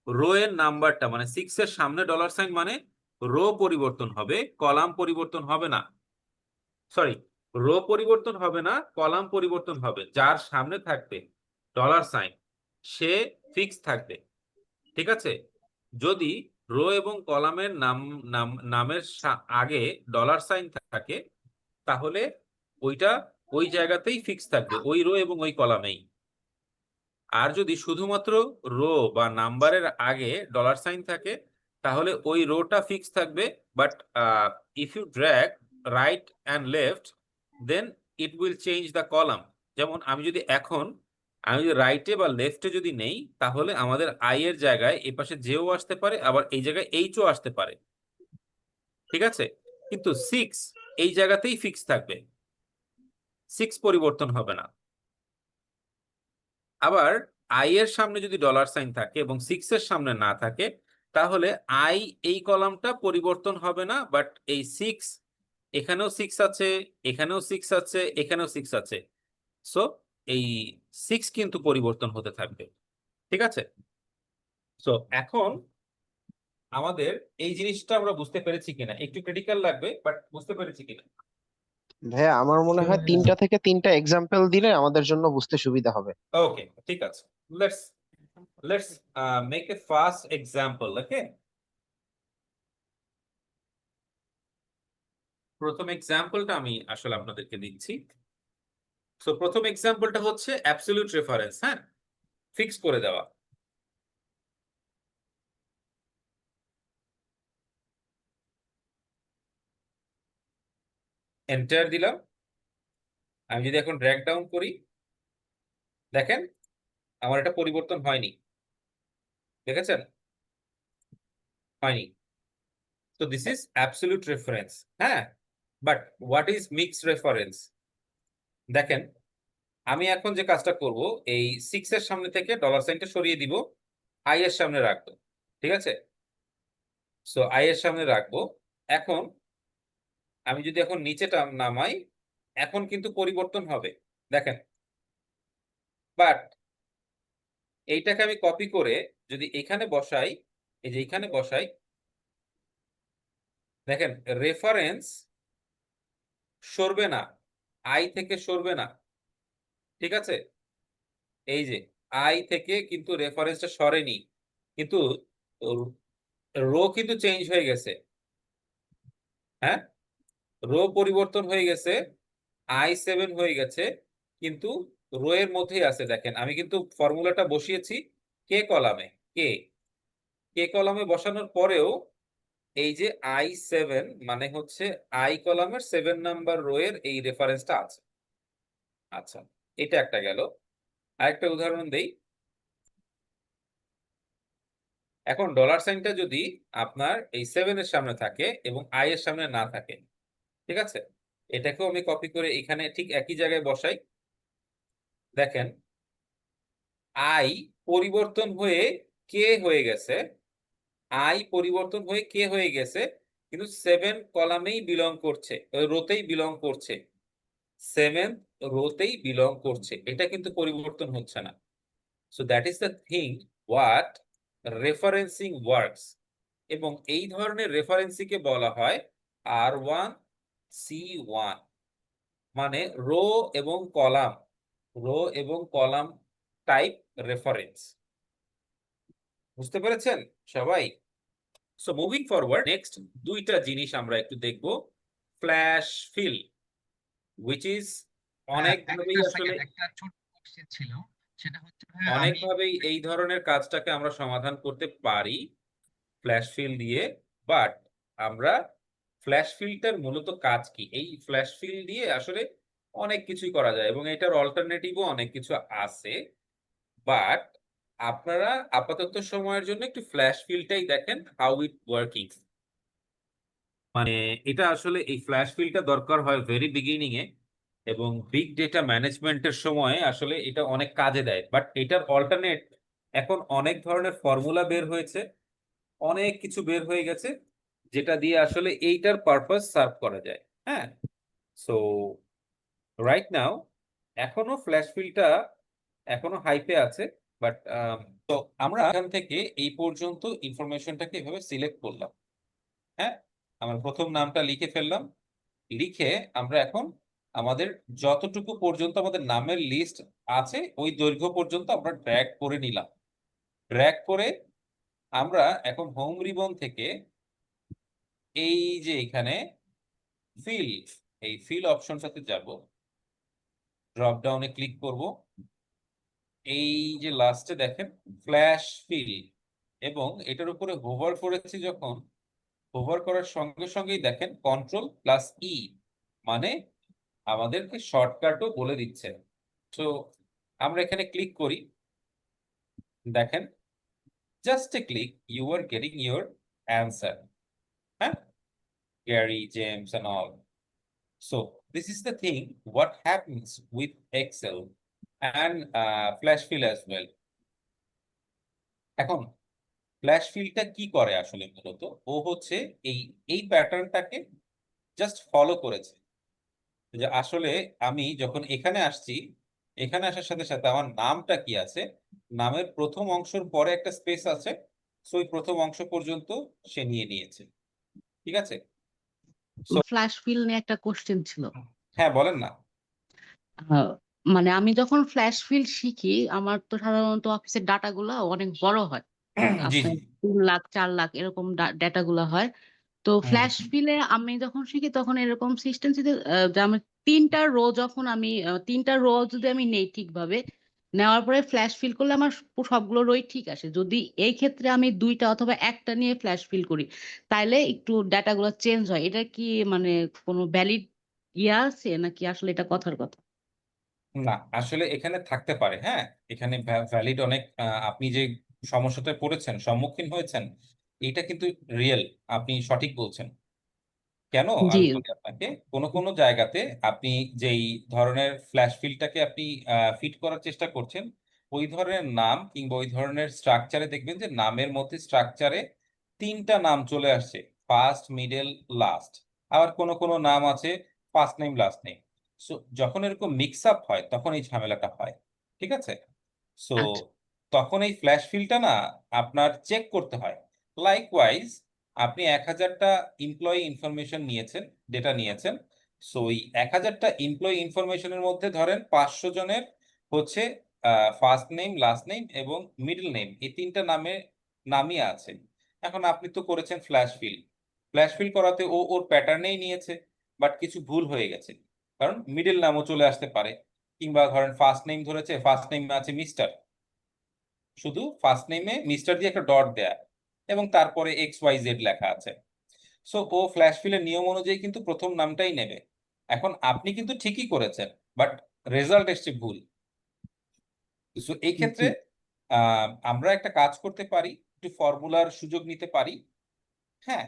রো এর নাম্বারটা মানে 6 এর সামনে ডলার সাইন মানে রো পরিবর্তন হবে, কলাম পরিবর্তন হবে না। সরি, রো পরিবর্তন হবে না, কলাম পরিবর্তন হবে। যার সামনে থাকবে ডলার সাইন সে ফিক্স থাকবে, ঠিক আছে? যদি রো এবং কলামের নামের আগে ডলার সাইন থাকে, তাহলে ওইটা ওই জায়গাতেই ফিক্স থাকবে, ওই রো এবং ওই কলামেই। আর যদি শুধুমাত্র রো বা নাম্বারের আগে ডলার সাইন থাকে, তাহলে ওই রোটা ফিক্স থাকবে, but if you drag right and left then it will change the column. যেমন আমি যদি রাইটে বা লেফটে যদি নেই, তাহলে আমাদের আই এর জায়গায় এ পাশে জেও আসতে পারে, আবার এই জায়গায় এইচও আসতে পারে, ঠিক আছে? কিন্তু 6 এই জায়গাতেই ফিক্স থাকবে, 6 পরিবর্তন হবে না। আবার আই এর সামনে যদি ডলার সাইন থাকে এবং 6 এর সামনে না থাকে, তাহলে আই এই কলামটা পরিবর্তন হবে না, বাট এই 6 এখানেও 6 আছে, এখানেও 6 আছে, এখানেও 6 আছে। সো এই 6 কিন্তু পরিবর্তন হতে থাকবে, ঠিক আছে? সো এখন আমাদের এই জিনিসটা আমরা বুঝতে পেরেছি কিনা, একটু ক্রিটিক্যাল লাগবে, বাট বুঝতে পেরেছি কিনা? ভাইয়া আমার মনে হয় 3টা থেকে 3টা এক্সাম্পল দিলে আমাদের জন্য বুঝতে সুবিধা হবে। ওকে, ঠিক আছে। Let's make a first example. Okay, প্রথম এক্সাম্পলটা আমি আসলে আপনাদেরকে দিচ্ছি। সো প্রথম এক্সাম্পলটা হচ্ছে অ্যাবসলিউট রেফারেন্স, হ্যাঁ, ফিক্স করে দেওয়া। এন্টার দিলাম। আমি যদি এখন ড্র্যাগ ডাউন করি, দেখেন আমার এটা পরিবর্তন হয়নি, দেখেছেন? হয়নি। তো দিস ইজ অ্যাবসলিউট রেফারেন্স, হ্যাঁ। But what is mixed reference? দেখেন আমি এখন যে কাজটা করব, এই 6 এর সামনে থেকে ডলার সাইনটা সরিয়ে দিব, আই এর সামনে রাখবো, ঠিক আছে? সো আই এর সামনে রাখবো। এখন আমি যদি এখন নিচেটা নামাই, এখন কিন্তু পরিবর্তন হবে, দেখেন। বাট এইটাকে আমি কপি করে যদি এখানে বসাই, এই যে এখানে বসাই, দেখেন রেফারেন্স সরবে না, আই থেকে সরবে না, ঠিক আছে? এই যে আই থেকে কিন্তু রেফারেন্সটা সরেনি, কিন্তু রো কিন্তু চেঞ্জ হয়ে গেছে, হ্যাঁ, রো পরিবর্তন হয়ে গেছে, I7 হয়ে গেছে, কিন্তু রো এর মধ্যেই আছে। দেখেন আমি কিন্তু ফর্মুলাটা বসিয়েছি কে কলামে, কে কে কলামে বসানোর পরেও এই যে I7 মানে হচ্ছে আই কলামের 7 নাম্বার রো এর এই রেফারেন্সটা আছে। আচ্ছা, এটা একটা গেল। আরেকটা উদাহরণ দেই। এখন ডলার সাইনটা যদি আপনার এই 7 এর সামনে থাকে এবং আই এর সামনে না থাকে, ঠিক আছে, এটাকেও আমি কপি করে এখানে ঠিক একই জায়গায় বসাই। দেখেন আই পরিবর্তন হয়ে কে হয়ে গেছে, আই পরিবর্তন হয়ে কে হয়ে গেছে, কিন্তু 7 কলামেই বিলং করছে, রোতেই বিলং করছে, 7 রোতেই বিলং করছে, এটা কিন্তু পরিবর্তন হচ্ছে না। So that is the thing what referencing works. এবং এই ধরনের রেফারেন্সিংকে বলা হয় R1C1, মানে রো এবং কলাম টাইপ রেফারেন্স। বুঝতে পেরেছেন সবাই? সো মুভিং ফরওয়ার্ড, নেক্সট দুইটা জিনিস আমরা একটু দেখব। ফ্ল্যাশ ফিল, হুইচ ইজ অনেকভাবেই আসলে একটা ছোট কোশ্চেন ছিল, সেটা হচ্ছে ভাইয়া আমি অনেকভাবেই এই ধরনের কাজটাকে আমরা সমাধান করতে পারি ফ্ল্যাশ ফিল দিয়ে। বাট আমরা ফ্ল্যাশ ফিলটার মূলত কাজ কি, এই ফ্ল্যাশ ফিল দিয়ে আসলে অনেক কিছুই করা যায় এবং এটার অল্টারনেটিভও অনেক কিছু আছে। বাট আপনারা আপাতত সময়ের জন্য একটু ফ্ল্যাশ ফিলটাই দেখেন, হাউ ইট ওয়ার্কিং। মানে এটা আসলে এই ফ্ল্যাশ ফিলটা দরকার হয় ভেরি বিগিনিং এ, এবং বিগ ডেটা ম্যানেজমেন্টের সময় আসলে এটা অনেক কাজে দেয়। বাট এটার অল্টারনেট এখন অনেক ধরনের ফর্মুলা বের হয়েছে, অনেক কিছু বের হয়ে গেছে, যেটা দিয়ে আসলে এইটার পারপাস সার্ভ করা যায়, হ্যাঁ। সো রাইট নাও এখনো ফ্ল্যাশ ফিলটা এখনো হাইপে আছে, বাট তো আমরা এখান থেকে এই পর্যন্ত ইনফরমেশনটাকে এভাবে সিলেক্ট করলাম। হ্যাঁ, আমার প্রথম নামটা লিখে ফেললাম। লিখে আমরা এখন আমাদের যতটুকু পর্যন্ত আমাদের নামের লিস্ট আছে ওই দৈর্ঘ্য পর্যন্ত আমরা ড্র্যাগ করে নিলাম। ড্র্যাগ করে আমরা এখন হোম রিবন থেকে এই যে এখানে ফিল, এই ফিল অপশনটাতে যাব, ড্রপ ডাউনে ক্লিক করব। এই যে লাস্টে দেখেন ফ্ল্যাশ ফিল, এবং এটার উপরে হোভার করেছি যখন, হোভার করার সঙ্গে সঙ্গেই দেখেন কন্ট্রোল+E, মানে আমাদেরকে শর্টকাটও বলে দিচ্ছে। তো আমরা এখানে ক্লিক করি, দেখেন just a click you are getting your answer. হ্যাঁ, Gary, James and all. So this is the thing what happens with Excel and flash fill as well. এখন ফ্ল্যাশ ফিলটা কি করে আসলে? মূলত ও হচ্ছে এই প্যাটার্নটাকে জাস্ট ফলো করেছে, যে আসলে আমি যখন এখানে আসছি, এখানে আসার সাথে সাথে আমার নামটা কি আছে, নামের প্রথম অংশের পরে একটা স্পেস আছে, সো ওই প্রথম অংশ পর্যন্ত সে নিয়ে নিয়েছে। ঠিক আছে, সো ফ্ল্যাশ ফিল নিয়ে একটা কোশ্চেন ছিল। হ্যাঁ বলেন না। আহ, মানে আমি যখন ফ্ল্যাশ ফিল শিখি, আমার তো সাধারণত অফিসের ডাটা গুলা অনেক বড় হয়, জি আপনার জি 3 লাখ 4 লাখ এরকম ডাটা গুলা হয়। তো হুম ফ্ল্যাশ ফিলে আমি যখন শিখি তখন এরকম সিস্টেম ছিল যে আমি 3টা রো যখন আমি 3টা রো যদি আমি নেই ঠিকভাবে, নেওয়ার পরে ফ্ল্যাশ ফিল করলে আমার সবগুলো রোই ঠিক আসে। যদি এই ক্ষেত্রে আমি 2টা অথবা একটা নিয়ে ফ্ল্যাশ ফিল করি, তাইলে একটু ডাটাগুলো চেঞ্জ হয়। এটা কি মানে কোনো ভ্যালিড ইয়া আছে নাকি আসলে এটা কথার কথা? না, আসলে এখানে থাকতে পারে। হ্যাঁ, এখানে ভ্যালিড অনেক আপনি যে সমস্যাটায় পড়েছেন, সম্মুখীন হয়েছেন, এটা কিন্তু রিয়েল, আপনি সঠিক বলছেন। কেন জি, আমি বলি আপনাকে, কোনো কোনো জায়গাতে আপনি যেই ধরনের ফ্ল্যাশ ফিলটাকে আপনি ফিট করার চেষ্টা করছেন, ওই ধরনের নাম কিংবা ওই ধরনের স্ট্রাকচারে দেখবেন যে নামের মধ্যে স্ট্রাকচারে 3টা নাম চলে আসছে, ফার্স্ট, মিডল, লাস্ট। আবার কোনো কোনো নাম আছে first name last name. So যখন এরকম মিক্স আপ হয় তখন এই ঝামেলাটা হয়। ঠিক আছে, সো আচ্ছা। তখন এই ফ্ল্যাশ ফিলটা না আপনার চেক করতে হয়। লাইকওয়াইজ আপনি 1000টা এমপ্লয়ি ইনফরমেশন নিয়েছেন, ডেটা নিয়েছেন। সো ওই 1000টা এমপ্লয়ি ইনফরমেশনের মধ্যে ধরেন 500 জনের হচ্ছে ফার্স্ট নেম, লাস্ট নেম এবং মিডল নেম, এই 3টা নামই আছে। এখন আপনি তো করেছেন ফ্ল্যাশ ফিল, ফ্ল্যাশ ফিল করাতে ও ওর প্যাটার্নেই নিয়েছে, বাট কিছু ভুল হয়ে গেছে, কারণ মিডল নামও চলে আসতে পারে। কিংবা ধরেন ফার্স্ট নেম ধরেছে, ফার্স্ট নেমে আছে মিস্টার, শুধু ফার্স্ট নেমে মিস্টার দিয়ে একটা ডট দেয়া এবং তারপরে XYZ লেখা আছে। সো ও ফ্ল্যাশ ফিলের নিয়ম অনুযায়ী কিন্তু প্রথম নামটাই নেবে। এখন আপনি কিন্তু ঠিকই করেছেন, বাট রেজাল্ট এসছে ভুল। সো এই ক্ষেত্রে জি, আমরা একটা কাজ করতে পারি, একটু ফর্মুলার সুযোগ নিতে পারি। হ্যাঁ,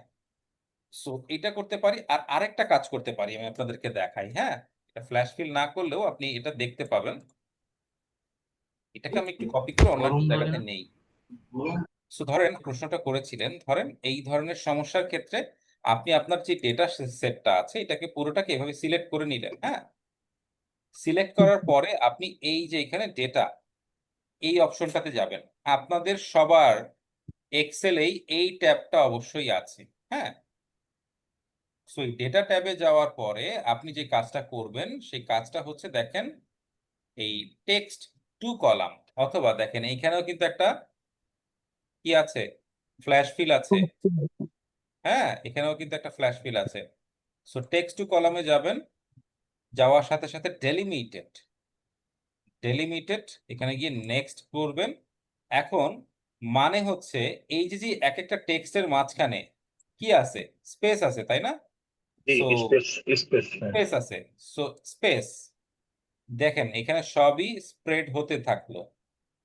সো এটা করতে পারি, আর আরেকটা কাজ করতে পারি, আমি আপনাদেরকে দেখাই। হ্যাঁ, এটা ফ্ল্যাশ ফিল না করলেও আপনি এটা দেখতে পাবেন। এটাকে আমি একটু কপি করে অন্য একটা জায়গাতে নেই। সো ধরেন প্রশ্নটা করেছিলেন, ধরেন এই ধরনের সমস্যার ক্ষেত্রে আপনি আপনার যে ডেটা সেটটা আছে এটাকে পুরোটাকে এভাবে সিলেক্ট করে নিলেন। হ্যাঁ, সিলেক্ট করার পরে আপনি এই যে এখানে ডেটা, এই অপশনটাতে যাবেন। আপনাদের সবার এক্সেলেই এই ট্যাবটা অবশ্যই আছে। হ্যাঁ, সো এই ডেটা ট্যাবে যাওয়ার পরে আপনি যে কাজটা করবেন সেই কাজটা হচ্ছে, দেখেন এই টেক্সট টু কলাম, অথবা দেখেন এইখানেও কিন্তু একটা কি আছে, ফ্ল্যাশ ফিল আছে। হ্যাঁ, এখানেও কিন্তু একটা ফ্ল্যাশ ফিল আছে। সো টেক্সট টু কলামে যাবেন, যাওয়ার সাথে সাথে ডেলিমিটেড, ডেলিমিটেড এখানে গিয়ে নেক্সট করবেন। এখন মানে হচ্ছে এই যে যে এক একটা টেক্সটের মাঝখানে কি আছে, স্পেস আছে, তাই না? সো স্পেস স্পেস স্পেস আছে, সো স্পেস দেখেন এখানে সবই স্প্রেড হতে থাকলো।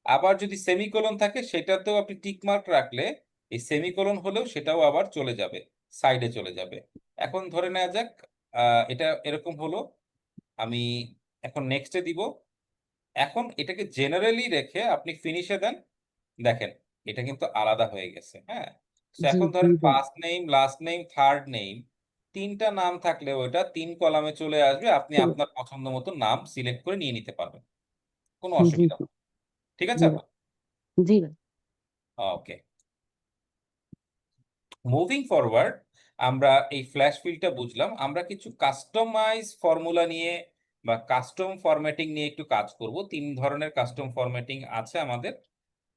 আবার যদি সেমিকোলন থাকে সেটাতেও আপনি টিক মার্ক রাখলে এই সেমিকোলন হলেও সেটাও আবার চলে যাবে, সাইডে চলে যাবে। এখন ধরে নেওয়া যাক এটা এরকম হলো, আমি এখন নেক্সটে দিব। এখন এটাকে জেনারেলি রেখে আপনি ফিনিশে দেন, দেখেন এটা কিন্তু আলাদা হয়ে গেছে। হ্যাঁ, তো জি, এখন জি, ধরেন G. First name, last name, third name, 3টা নাম থাকলে ওটা 3 কলামে চলে আসবে, আপনি আপনার পছন্দ মতো নাম সিলেক্ট করে নিয়ে নিতে পারবেন, কোনো জি, অসুবিধা জি। নেই। ঠিক আছে জি আপা? জি ভাই। ওকে, মুভিং ফরওয়ার্ড, আমরা এই ফ্ল্যাশ ফিলটা বুঝলাম। আমরা কিছু কাস্টমাইজ ফর্মুলা নিয়ে বা কাস্টম ফরম্যাটিং নিয়ে একটু কাজ করব। 3 ধরনের কাস্টম ফরম্যাটিং আছে আমাদের।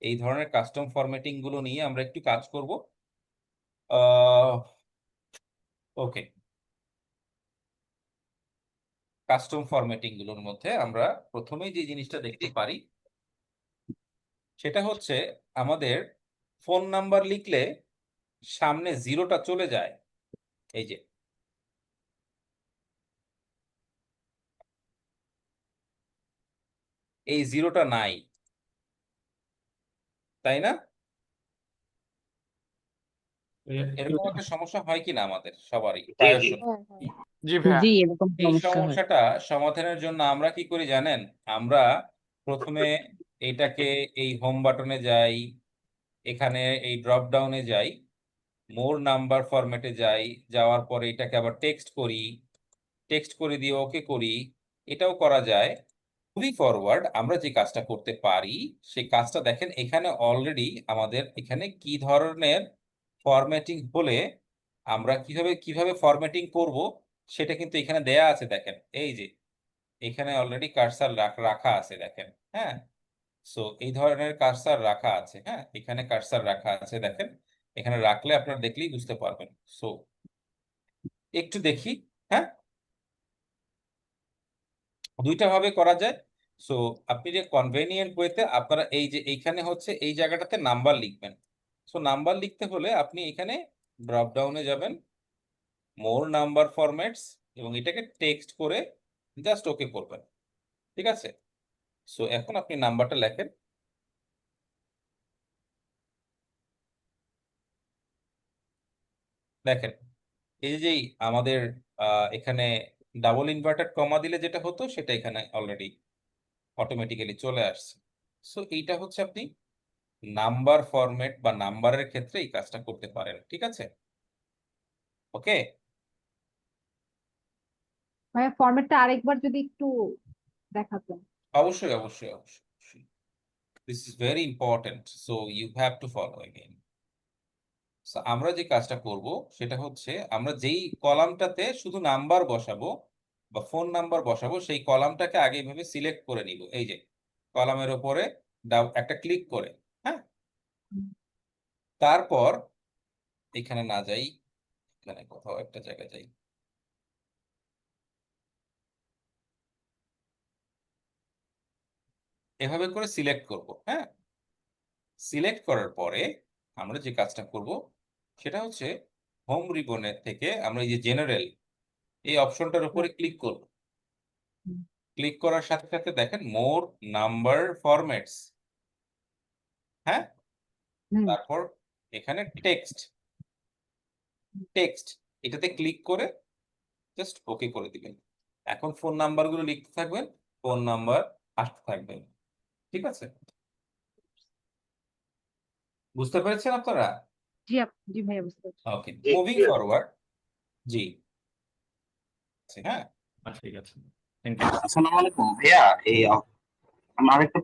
এই ধরনের কাস্টম ফরম্যাটিং গুলো নিয়ে আমরা একটু কাজ করব। ওকে, কাস্টম ফরম্যাটিং গুলোর মধ্যে আমরা প্রথমেই যে জিনিসটা দেখতে পারি সেটা হচ্ছে আমাদের ফোন নাম্বার লিখলে সামনে জিরোটা চলে যায়। এই যে এই জিরোটা নাই, তাই না? এরকম একটা সমস্যা হয় কিনা আমাদের সবারই প্রায়শ? হ্যাঁ হ্যাঁ জি ভাইয়া। জি এরকম এই সমস্যা হয়। সমস্যাটা সমাধানের জন্য আমরা কি করি জানেন? আমরা প্রথমে এইটাকে এই হোম বাটনে যাই, এখানে এই ড্রপ ডাউনে যাই, মোর নাম্বার ফরম্যাটে যাই, যাওয়ার পরে এটাকে আবার টেক্সট করি, টেক্সট করে দিয়ে ওকে করি। এটাও করা যায়। মুভিং ফরওয়ার্ড আমরা যে কাজটা করতে পারি সেই কাজটা দেখেন এখানে অলরেডি আমাদের এখানে কি ধরনের ফরম্যাটিং হলে আমরা কিভাবে ফরম্যাটিং করব সেটা কিন্তু এখানে দেয়া আছে। দেখেন এই যে এখানে অলরেডি কার্সার রাখা আছে, দেখেন। হ্যাঁ, সো এই ধরনের কার্সার রাখা আছে। হ্যাঁ, এখানে কার্সার রাখা আছে, দেখেন। এখানে রাখলে আপনারা দেখলেই বুঝতে পারবেন। সো একটু দেখি। হ্যাঁ, দুইটা ভাবে করা যায়। সো আপনি যে কনভেনিয়েন্ট ওয়েতে আপনারা এই যে এইখানে হচ্ছে এই জায়গাটাতে নাম্বার লিখবেন। সো নাম্বার লিখতে হলে আপনি এখানে ড্রপ ডাউনে যাবেন, মোর নাম্বার ফরম্যাটস, এবং এটাকে টেক্সট করে জাস্ট ওকে করবেন। ঠিক আছে? সো এখন আপনি নাম্বারটা লেখেন। দেখেন এই যে আমাদের এখানে ডাবল ইনভার্টেড কমা দিলে যেটা হতো সেটা এখানে অলরেডি অটোমেটিক্যালি চলে আসছে। সো এইটা হচ্ছে আপনি নাম্বার ফরম্যাট বা নাম্বারের ক্ষেত্রে এই কাজটা করতে পারেন। ঠিক আছে? ওকে, ভাইয়া ফরম্যাটটা আরেকবার যদি একটু দেখাতেন। অবশ্যই অবশ্যই অবশ্যই, this is very important, so you have to follow again. আমরা যে কাজটা করব সেটা হচ্ছে আমরা যেই কলামটাতে শুধু নাম্বার বসাবো বা ফোন নাম্বার বসাবো সেই কলামটাকে আগে এইভাবে সিলেক্ট করে নিব। এই যে কলামের উপরে একটা ক্লিক করে। হ্যাঁ, তারপর এখানে না যাই, এখানে কোথাও একটা জায়গায় যাই। এভাবে করে সিলেক্ট করব। হ্যাঁ, সিলেক্ট করার পরে আমরা যে কাজটা করব সেটা হচ্ছে হোম রিবনের থেকে আমরা এই যে জেনারেল এই অপশনটার উপরে ক্লিক করব। ক্লিক করার সাথে সাথে দেখেন মোর নাম্বার ফরম্যাটস। হ্যাঁ, হুম তারপর এখানে টেক্সট, টেক্সট এটাতে ক্লিক করে জাস্ট ওকে করে দিবেন। এখন ফোন নাম্বারগুলো লিখতে থাকবেন, ফোন নাম্বার আসতে থাকবেন। ঠিক আছে? বুঝতে পেরেছেন আপনারা? জি ভাইয়া বুঝতে পারছি। ওকে, মুভিং ফরওয়ার্ড। জি, হ্যাঁ, ঠিক আছে, থ্যাংক ইউ। আসসালামু আলাইকুম ভাইয়া। এই আমার একটা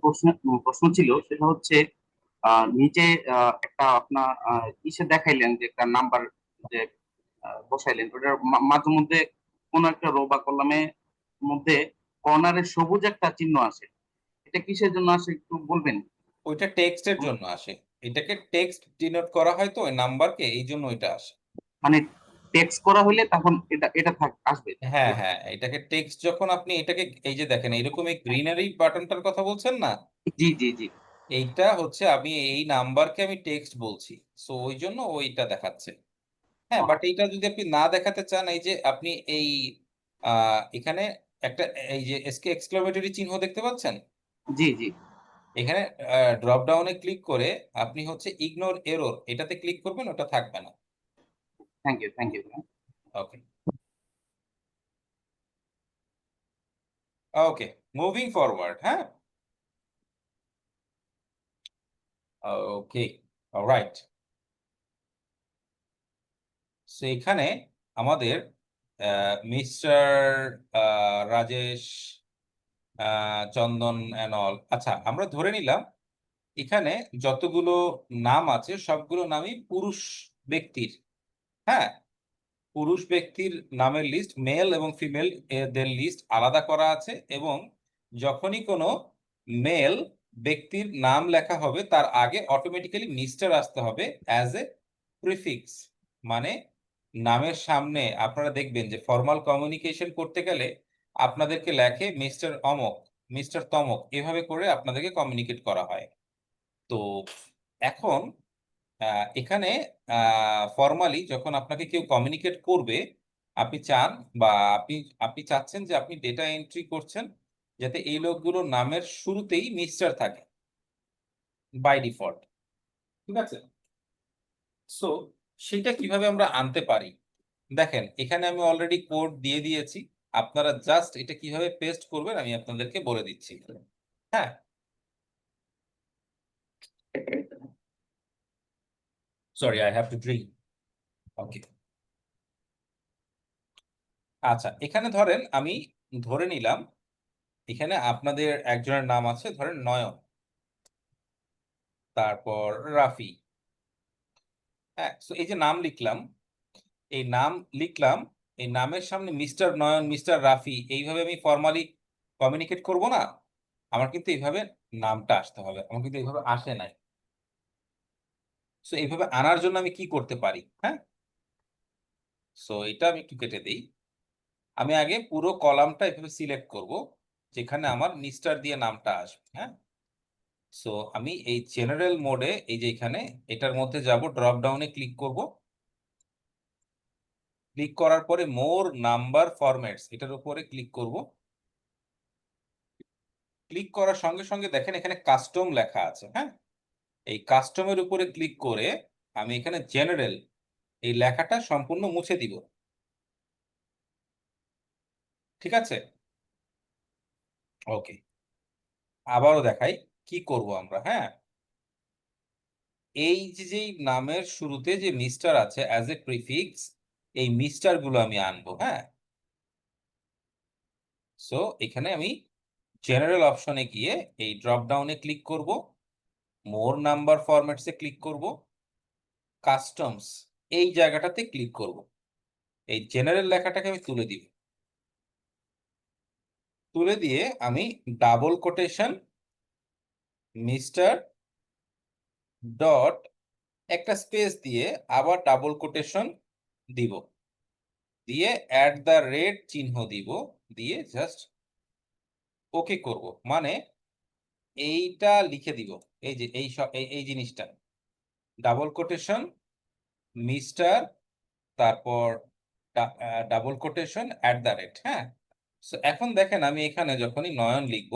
প্রশ্ন ছিল, সেটা হচ্ছে নিচে একটা আপনার ইসে দেখাইলেন যে একটা নাম্বার যে বসাইলেন, ওটার মাঝে মধ্যে কোন একটা রো বা কলামের মধ্যে কর্নারে সবুজ একটা চিহ্ন আসে, এটা কিসের জন্য আসে একটু বলবেন? ওইটা টেক্সটের জন্য আসে। এটাকে টেক্সট ডিনোট করা হয় তো ওই নাম্বারকে, এই জন্য ওইটা আসে। মানে টেক্সট করা হইলে তখন এটা এটা আসবে? হ্যাঁ হ্যাঁ, এটাকে টেক্সট যখন আপনি এটাকে এই যে দেখেন এরকম এই গ্রিনারি বাটনটার কথা বলছেন না, জি জি জি। এইটা হচ্ছে আমি এই নাম্বারকে আমি টেক্সট বলছি, সো ওই জন্য ওইটা দেখাচ্ছে। হ্যাঁ, বাট এইটা যদি আপনি না দেখাতে চান, এই যে আপনি এই এখানে একটা এই যে এক্সক্লেমেটরি চিহ্ন দেখতে পাচ্ছেন? জি জি। এখানে ড্রপ ডাউনে ক্লিক করে আপনি হচ্ছে ইগনোর এরর এটাতে ক্লিক করবেন, ওটা থাকবে না। Thank you thank you. Okay, okay, moving forward. হ্যাঁ, ওকে, অলরাইট। সো এখানে আমাদের mister Rajesh, Chandan and all, আচ্ছা আমরা ধরে নিলাম এখানে যতগুলো নাম আছে সবগুলো নামই পুরুষ ব্যক্তির। হ্যাঁ, পুরুষ ব্যক্তির নামের লিস্ট, মেল এবং ফিমেল এদের লিস্ট আলাদা করা আছে, এবং যখনই কোনো মেল ব্যক্তির নাম লেখা হবে তার আগে অটোমেটিক্যালি মিস্টার আসতে হবে অ্যাজ এ প্রিফিক্স। মানে নামের সামনে আপনারা দেখবেন যে ফর্মাল কমিউনিকেশন করতে গেলে আপনাদেরকে লেখে মিস্টার অমক, মিস্টার তমক, এভাবে করে আপনাদেরকে কমিউনিকেট করা হয়। তো এখন এখানে ফর্মালি যখন আপনাকে কেউ কমিউনিকেট করবে, আপনি চান বা আপনি আপনি চাচ্ছেন যে আপনি ডেটা এন্ট্রি করছেন যাতে এই লোকগুলোর নামের শুরুতেই মিস্টার থাকে বাই ডিফল্ট। ঠিক আছে, সো সেটা কিভাবে আমরা আনতে পারি? দেখেন এখানে আমি অলরেডি কোড দিয়ে দিয়েছি, আপনারা জাস্ট এটা কিভাবে পেস্ট করবেন আমি আপনাদেরকে বলে দিচ্ছি। হ্যাঁ, sorry, I have to drink. Okay, আচ্ছা, এখানে ধরেন আমি ধরে নিলাম এখানে আপনাদের একজনের নাম আছে ধরেন নয়ন, তারপর রাফি। হ্যাঁ, তো এই যে নাম লিখলাম, এই নাম লিখলাম, এই নামের সামনে মিস্টার নয়ন, মিস্টার রাফি, এইভাবে আমি ফর্মালি কমিউনিকেট করব না। আমার কিন্তু এইভাবে নামটা আসতে হবে, আমার কিন্তু এইভাবে আসে নাই। সো এইভাবে আনার জন্য আমি কি করতে পারি? হ্যাঁ, সো এটা আমি একটু কেটে দিই। আমি আগে পুরো কলামটা এভাবে সিলেক্ট করব যেখানে আমার মিস্টার দিয়ে নামটা আসবে। হ্যাঁ, সো আমি এই জেনারেল মোডে এই যে এখানে এটার মধ্যে যাব, ড্রপ ডাউনে ক্লিক করব। ক্লিক করার পরে মোর নাম্বার ফরম্যাটস এটার উপরে ক্লিক করব। ক্লিক করার সঙ্গে সঙ্গে দেখেন এখানে কাস্টম লেখা আছে। হ্যাঁ, এই কাস্টমের উপরে ক্লিক করে আমি এখানে জেনারেল এই লেখাটা সম্পূর্ণ মুছে দিব। ঠিক আছে, ওকে, আবারও দেখাই কি করব আমরা। হ্যাঁ, এই যে নামের শুরুতে যে মিস্টার আছে অ্যাজ এ প্রিফিক্স, এই মিস্টার গুলো আমি আনবো। হ্যাঁ, সো এখানে আমি জেনারেল অপশনে গিয়ে এই ড্রপ ডাউনে ক্লিক করব, মোর নাম্বার ফরম্যাটসে ক্লিক করব, কাস্টমস এই জায়গাটাতে ক্লিক করব। এই জেনারেল লেখাটাকে আমি তুলে দিব, তুলে দিয়ে আমি ডাবল কোটেশন মিস্টার ডট একটা স্পেস দিয়ে আবার ডাবল কোটেশন দিব, দিয়ে অ্যাট দ্য রেট চিহ্ন দিব, দিয়ে জাস্ট ওকে করব। মানে এইটা লিখে দিব, এই যে এই জিনিসটা, ডাবল কোটেশন মিস্টার, তারপর double quotation at the rate. হ্যাঁ, সো এখন দেখেন আমি এখানে যখনই নয়ন লিখব,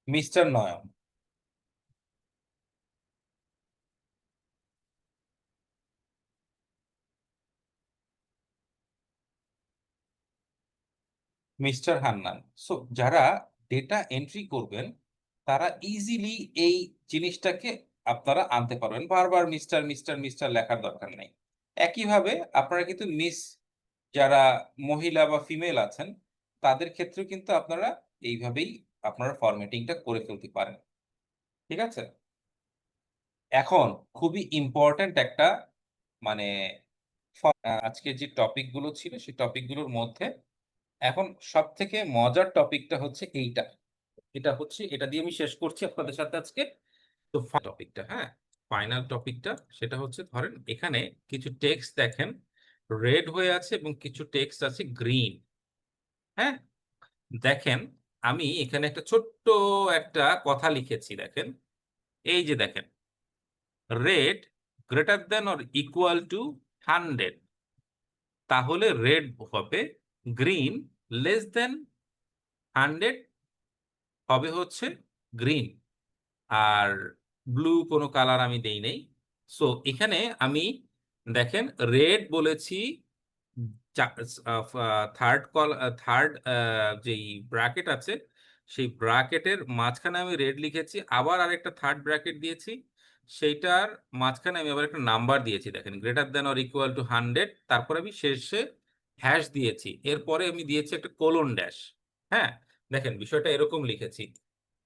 মিস্টার নয়ন, মিস্টার হান্নান। সো যারা ডেটা এন্ট্রি করবেন তারা ইজিলি এই জিনিসটাকে আপনারা আনতে পারবেন, বারবার মিস্টার মিস্টার মিস্টার লেখার দরকার নেই। একইভাবে আপনারা কিন্তু যারা মহিলা বা ফিমেল আছেন তাদের ক্ষেত্রেও কিন্তু আপনারা এইভাবেই আপনারা ফরম্যাটিংটা করে ফেলতে পারেন। ঠিক আছে, এখন খুবই ইম্পর্ট্যান্ট একটা মানে আজকে যে টপিকগুলো ছিল সেই টপিকগুলোর মধ্যে এখন সব থেকে মজার টপিকটা হচ্ছে এইটা। এটা দিয়ে আমি শেষ করছি আপনাদের সাথে আজকে। তো টপিকটা, হ্যাঁ, ফাইনাল টপিকটা সেটা হচ্ছে ধরেন এখানে কিছু টেক্সট দেখেন রেড হয়ে আছে এবং কিছু টেক্সট আছে গ্রিন। হ্যাঁ, দেখেন আমি এখানে একটা ছোট্ট একটা কথা লিখেছি, দেখেন এই যে দেখেন red greater than or equal to 100, তাহলে রেড হবে, গ্রিন লেস দেন 100 হবে হচ্ছে গ্রিন, আর ব্লু কোনো কালার আমি দেই নেই। সো এখানে আমি দেখেন রেড বলেছি, থার্ড যেই ব্র্যাকেট আছে সেই ব্র্যাকেটের মাঝখানে আমি রেড লিখেছি, আবার আরেকটা থার্ড ব্র্যাকেট দিয়েছি, সেইটার মাঝখানে আমি আবার একটা নাম্বার দিয়েছি, দেখেন greater than or equal to 100, তারপরে আমি শেষে হ্যাশ দিয়েছি, এরপরে আমি দিয়েছি একটা কোলন ড্যাশ। হ্যাঁ, দেখেন বিষয়টা এরকম লিখেছি,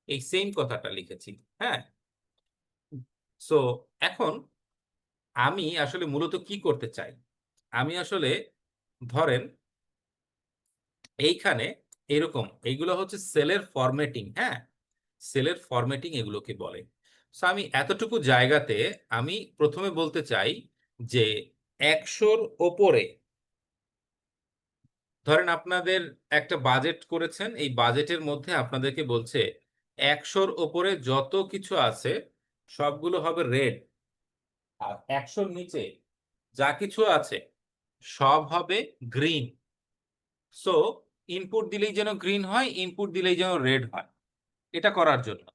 এই সেম কথাটা লিখেছি। হ্যাঁ, সো এখন আমি আসলে মূলত কি করতে চাই, আমি আসলে ধরেন এইখানে এরকম এইগুলো হচ্ছে সেলের ফরম্যাটিং। হ্যাঁ, সেলের ফরম্যাটিং এগুলোকে বলে। সো আমি এতটুকু জায়গাতে আমি প্রথমে বলতে চাই যে 100-র ওপরে ধরেন আপনাদের একটা বাজেট করেছেন, এই বাজেটের মধ্যে আপনাদেরকে বলছে 100-র ওপরে যত কিছু আছে সবগুলো হবে রেড, আর 100-র নিচে যা কিছু আছে সব হবে গ্রিন। সো ইনপুট দিলেই যেন গ্রিন হয়, ইনপুট দিলেই যেন রেড হয়, এটা করার জন্য।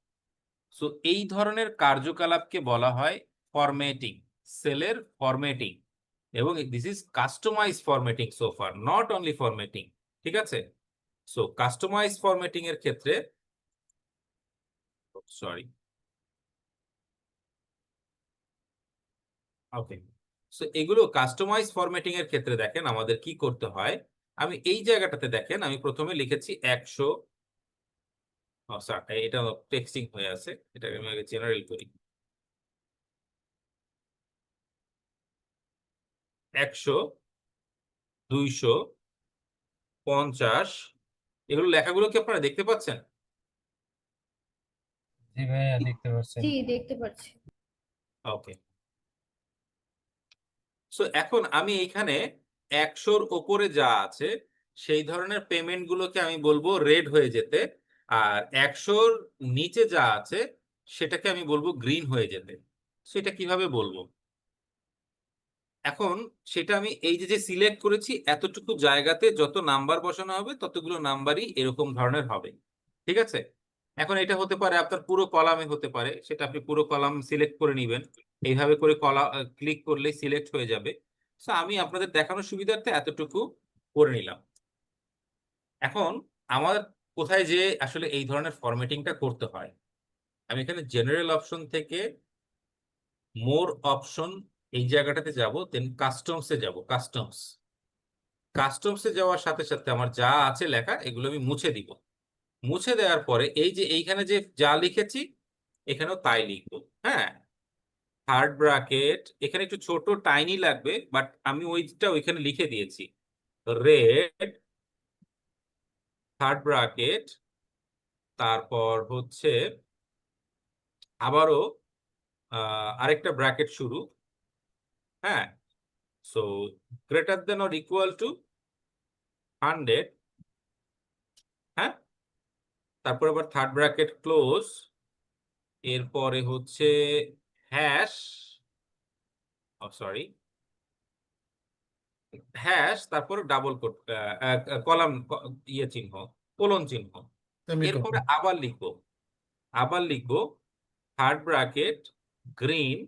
সো এই ধরনের কার্যকলাপকে বলা হয় ফরম্যাটিং, সেলের ফরম্যাটিং। এবং this is customize formatting so far, not only formatting. ঠিক আছে, সো কাস্টমাইজ ফরম্যাটিং এর ক্ষেত্রে সরি ওকে, সো এগুলো কাস্টমাইজ ফরম্যাটিং এর ক্ষেত্রে দেখেন আমাদের কি করতে হয়। আমি এই জায়গাটাতে দেখেন আমি প্রথমে লিখেছি 100, এটা টেক্সটিং হয়ে আছে, এটাকে আমি আগে জেনারেল করি। 100, 200, 50, এগুলো লেখাগুলো কি আপনারা দেখতে পাচ্ছেন? জি ভাইয়া দেখতে পাচ্ছেন। জি দেখতে পাচ্ছি। ওকে, সো এখন আমি এইখানে 100-র ওপরে যা আছে সেই ধরনের পেমেন্ট গুলোকে আমি বলবো রেড হয়ে যেতে, আর 100-র নিচে যা আছে সেটাকে আমি বলবো গ্রিন হয়ে যেতে। সেটা কিভাবে বলবো? এখন সেটা আমি এই যে সিলেক্ট করেছি এতটুকু জায়গাতে যত নাম্বার বসানো হবে ততগুলো নাম্বারই এরকম ধরনের হবে। ঠিক আছে, এখন এটা হতে পারে আপনার পুরো কলামে হতে পারে, সেটা আপনি পুরো কলাম সিলেক্ট করে নেবেন, এইভাবে করে ক্লিক করলে সিলেক্ট হয়ে যাবে। সো আমি আপনাদের দেখানোর সুবিধার্থে এতটুকু করে নিলাম। এখন আমার কোথায় যে আসলে এই ধরনের ফরম্যাটিংটা করতে হয়, আমি এখানে জেনারেল অপশন থেকে মোর অপশন এই জায়গাটাতে যাব, দেন কাস্টমসে যাব। কাস্টমসে যাওয়ার সাথে সাথে আমার যা আছে লেখা এগুলো আমি মুছে দিব। মুছে দেওয়ার পরে এই যে এইখানে যে যা লিখেছি এখানেও তাই লিখবো। হ্যাঁ, থার্ড ব্র্যাকেট এখানে একটু ছোট টাইনি লাগবে, বাট আমি ওইটা ওইখানে লিখে দিয়েছি, রেড থার্ড ব্র্যাকেট, তারপর হচ্ছে আবারও আরেকটা ব্র্যাকেট শুরু। হ্যাঁ, so greater than or equal to 100। হ্যাঁ, তারপর আবার থার্ড ব্র্যাকেট ক্লোজ, এরপরে হচ্ছে হ্যাশ, সরি হ্যাশ, তারপর ডাবল কোট কলাম ইয়ে চিহ্ন, কোলন চিহ্ন। এরপরে আবার লিখবো third bracket green,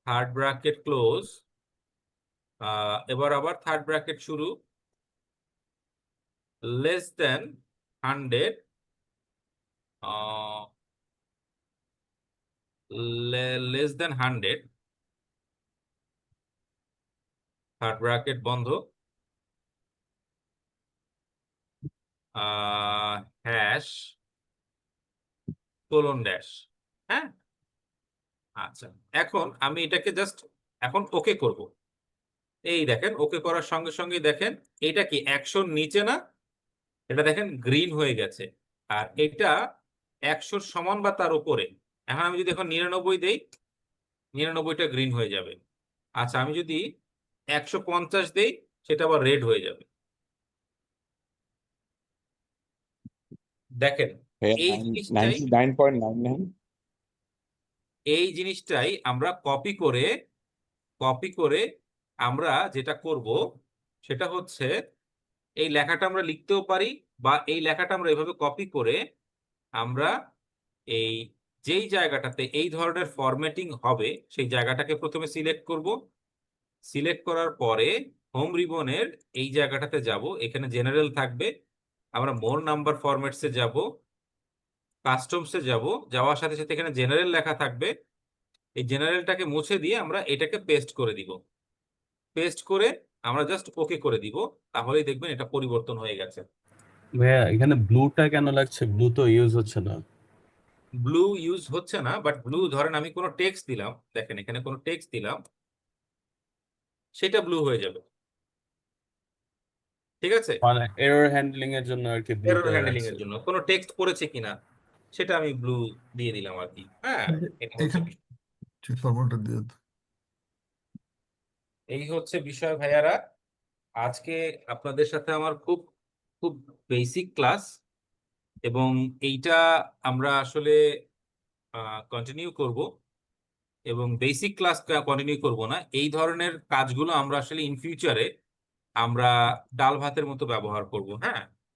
third bracket close, এবার আবার থার্ড ব্র্যাকেট শুরু, less than 100, less than 100, third bracket বন্ধ, হ্যাশ কোলন ড্যাশ। হ্যাঁ, আচ্ছা, এখন আমি এটাকে জাস্ট এখন ওকে করব। এই দেখেন ওকে করার সঙ্গে সঙ্গে দেখেন এটা কি 100-র নিচে না, এটা দেখেন গ্রিন হয়ে গেছে, আর এটা 100-র সমান বা তার উপরে। এখন আমি যদি এখন 99 দেই, 99টা গ্রিন হয়ে যাবে। আচ্ছা, আমি যদি 150 দেই সেটা আবার রেড হয়ে যাবে। দেখেন এই জিনিসটাই 99.99 এই জিনিসটাই আমরা কপি করে আমরা যেটা করব সেটা হচ্ছে এই লেখাটা আমরা লিখতেও পারি, বা এই লেখাটা আমরা এভাবে কপি করে আমরা এই যেই জায়গাটাতে এই ধরনের ফরম্যাটিং হবে সেই জায়গাটাকে প্রথমে সিলেক্ট করব। সিলেক্ট করার পরে হোম রিবনের এই জায়গাটাতে যাব, এখানে জেনারেল থাকবে, আমরা মোর নাম্বার ফরম্যাটসে যাব, কাস্টমসে যাব, যাওয়ার সাথে সাথে এখানে জেনারেল লেখা থাকবে, এই জেনারেলটাকে মুছে দিয়ে আমরা এটাকে পেস্ট করে দিব। পেস্ট করে আমরা জাস্ট ওকে করে দিব, তাহলেই দেখবেন এটা পরিবর্তন হয়ে গেছে। ভাইয়া এখানে ব্লুটা কেন লাগছে? ব্লু তো ইউজ হচ্ছে না। ব্লু ইউজ হচ্ছে না, বাট ব্লু ধরেন আমি কোনো টেক্সট দিলাম, দেখেন এখানে কোনো টেক্সট দিলাম, সেটা ব্লু হয়ে যাবে। ঠিক আছে, মানে এরর হ্যান্ডলিং এর জন্য আর কি এরর ব্লুটা হ্যান্ডলিং রাখছে। এর জন্য কোনো টেক্সট পড়েছে কিনা সেটা আমি ব্লু দিয়ে দিলাম আর কি। হ্যাঁ, এটা হচ্ছে এখানে ফর্মুলাটা দিয়ে দাও। এই হচ্ছে বিষয় ভাইয়ারা। আজকে আপনাদের সাথে আমার খুব খুব বেসিক ক্লাস, এবং এইটা আমরা আসলে কন্টিনিউ করব, এবং বেসিক ক্লাস কন্টিনিউ করব না। এই ধরনের কাজগুলো আমরা আসলে ইন ফিউচারে আমরা ডাল ভাতের মতো ব্যবহার করব। হ্যাঁ,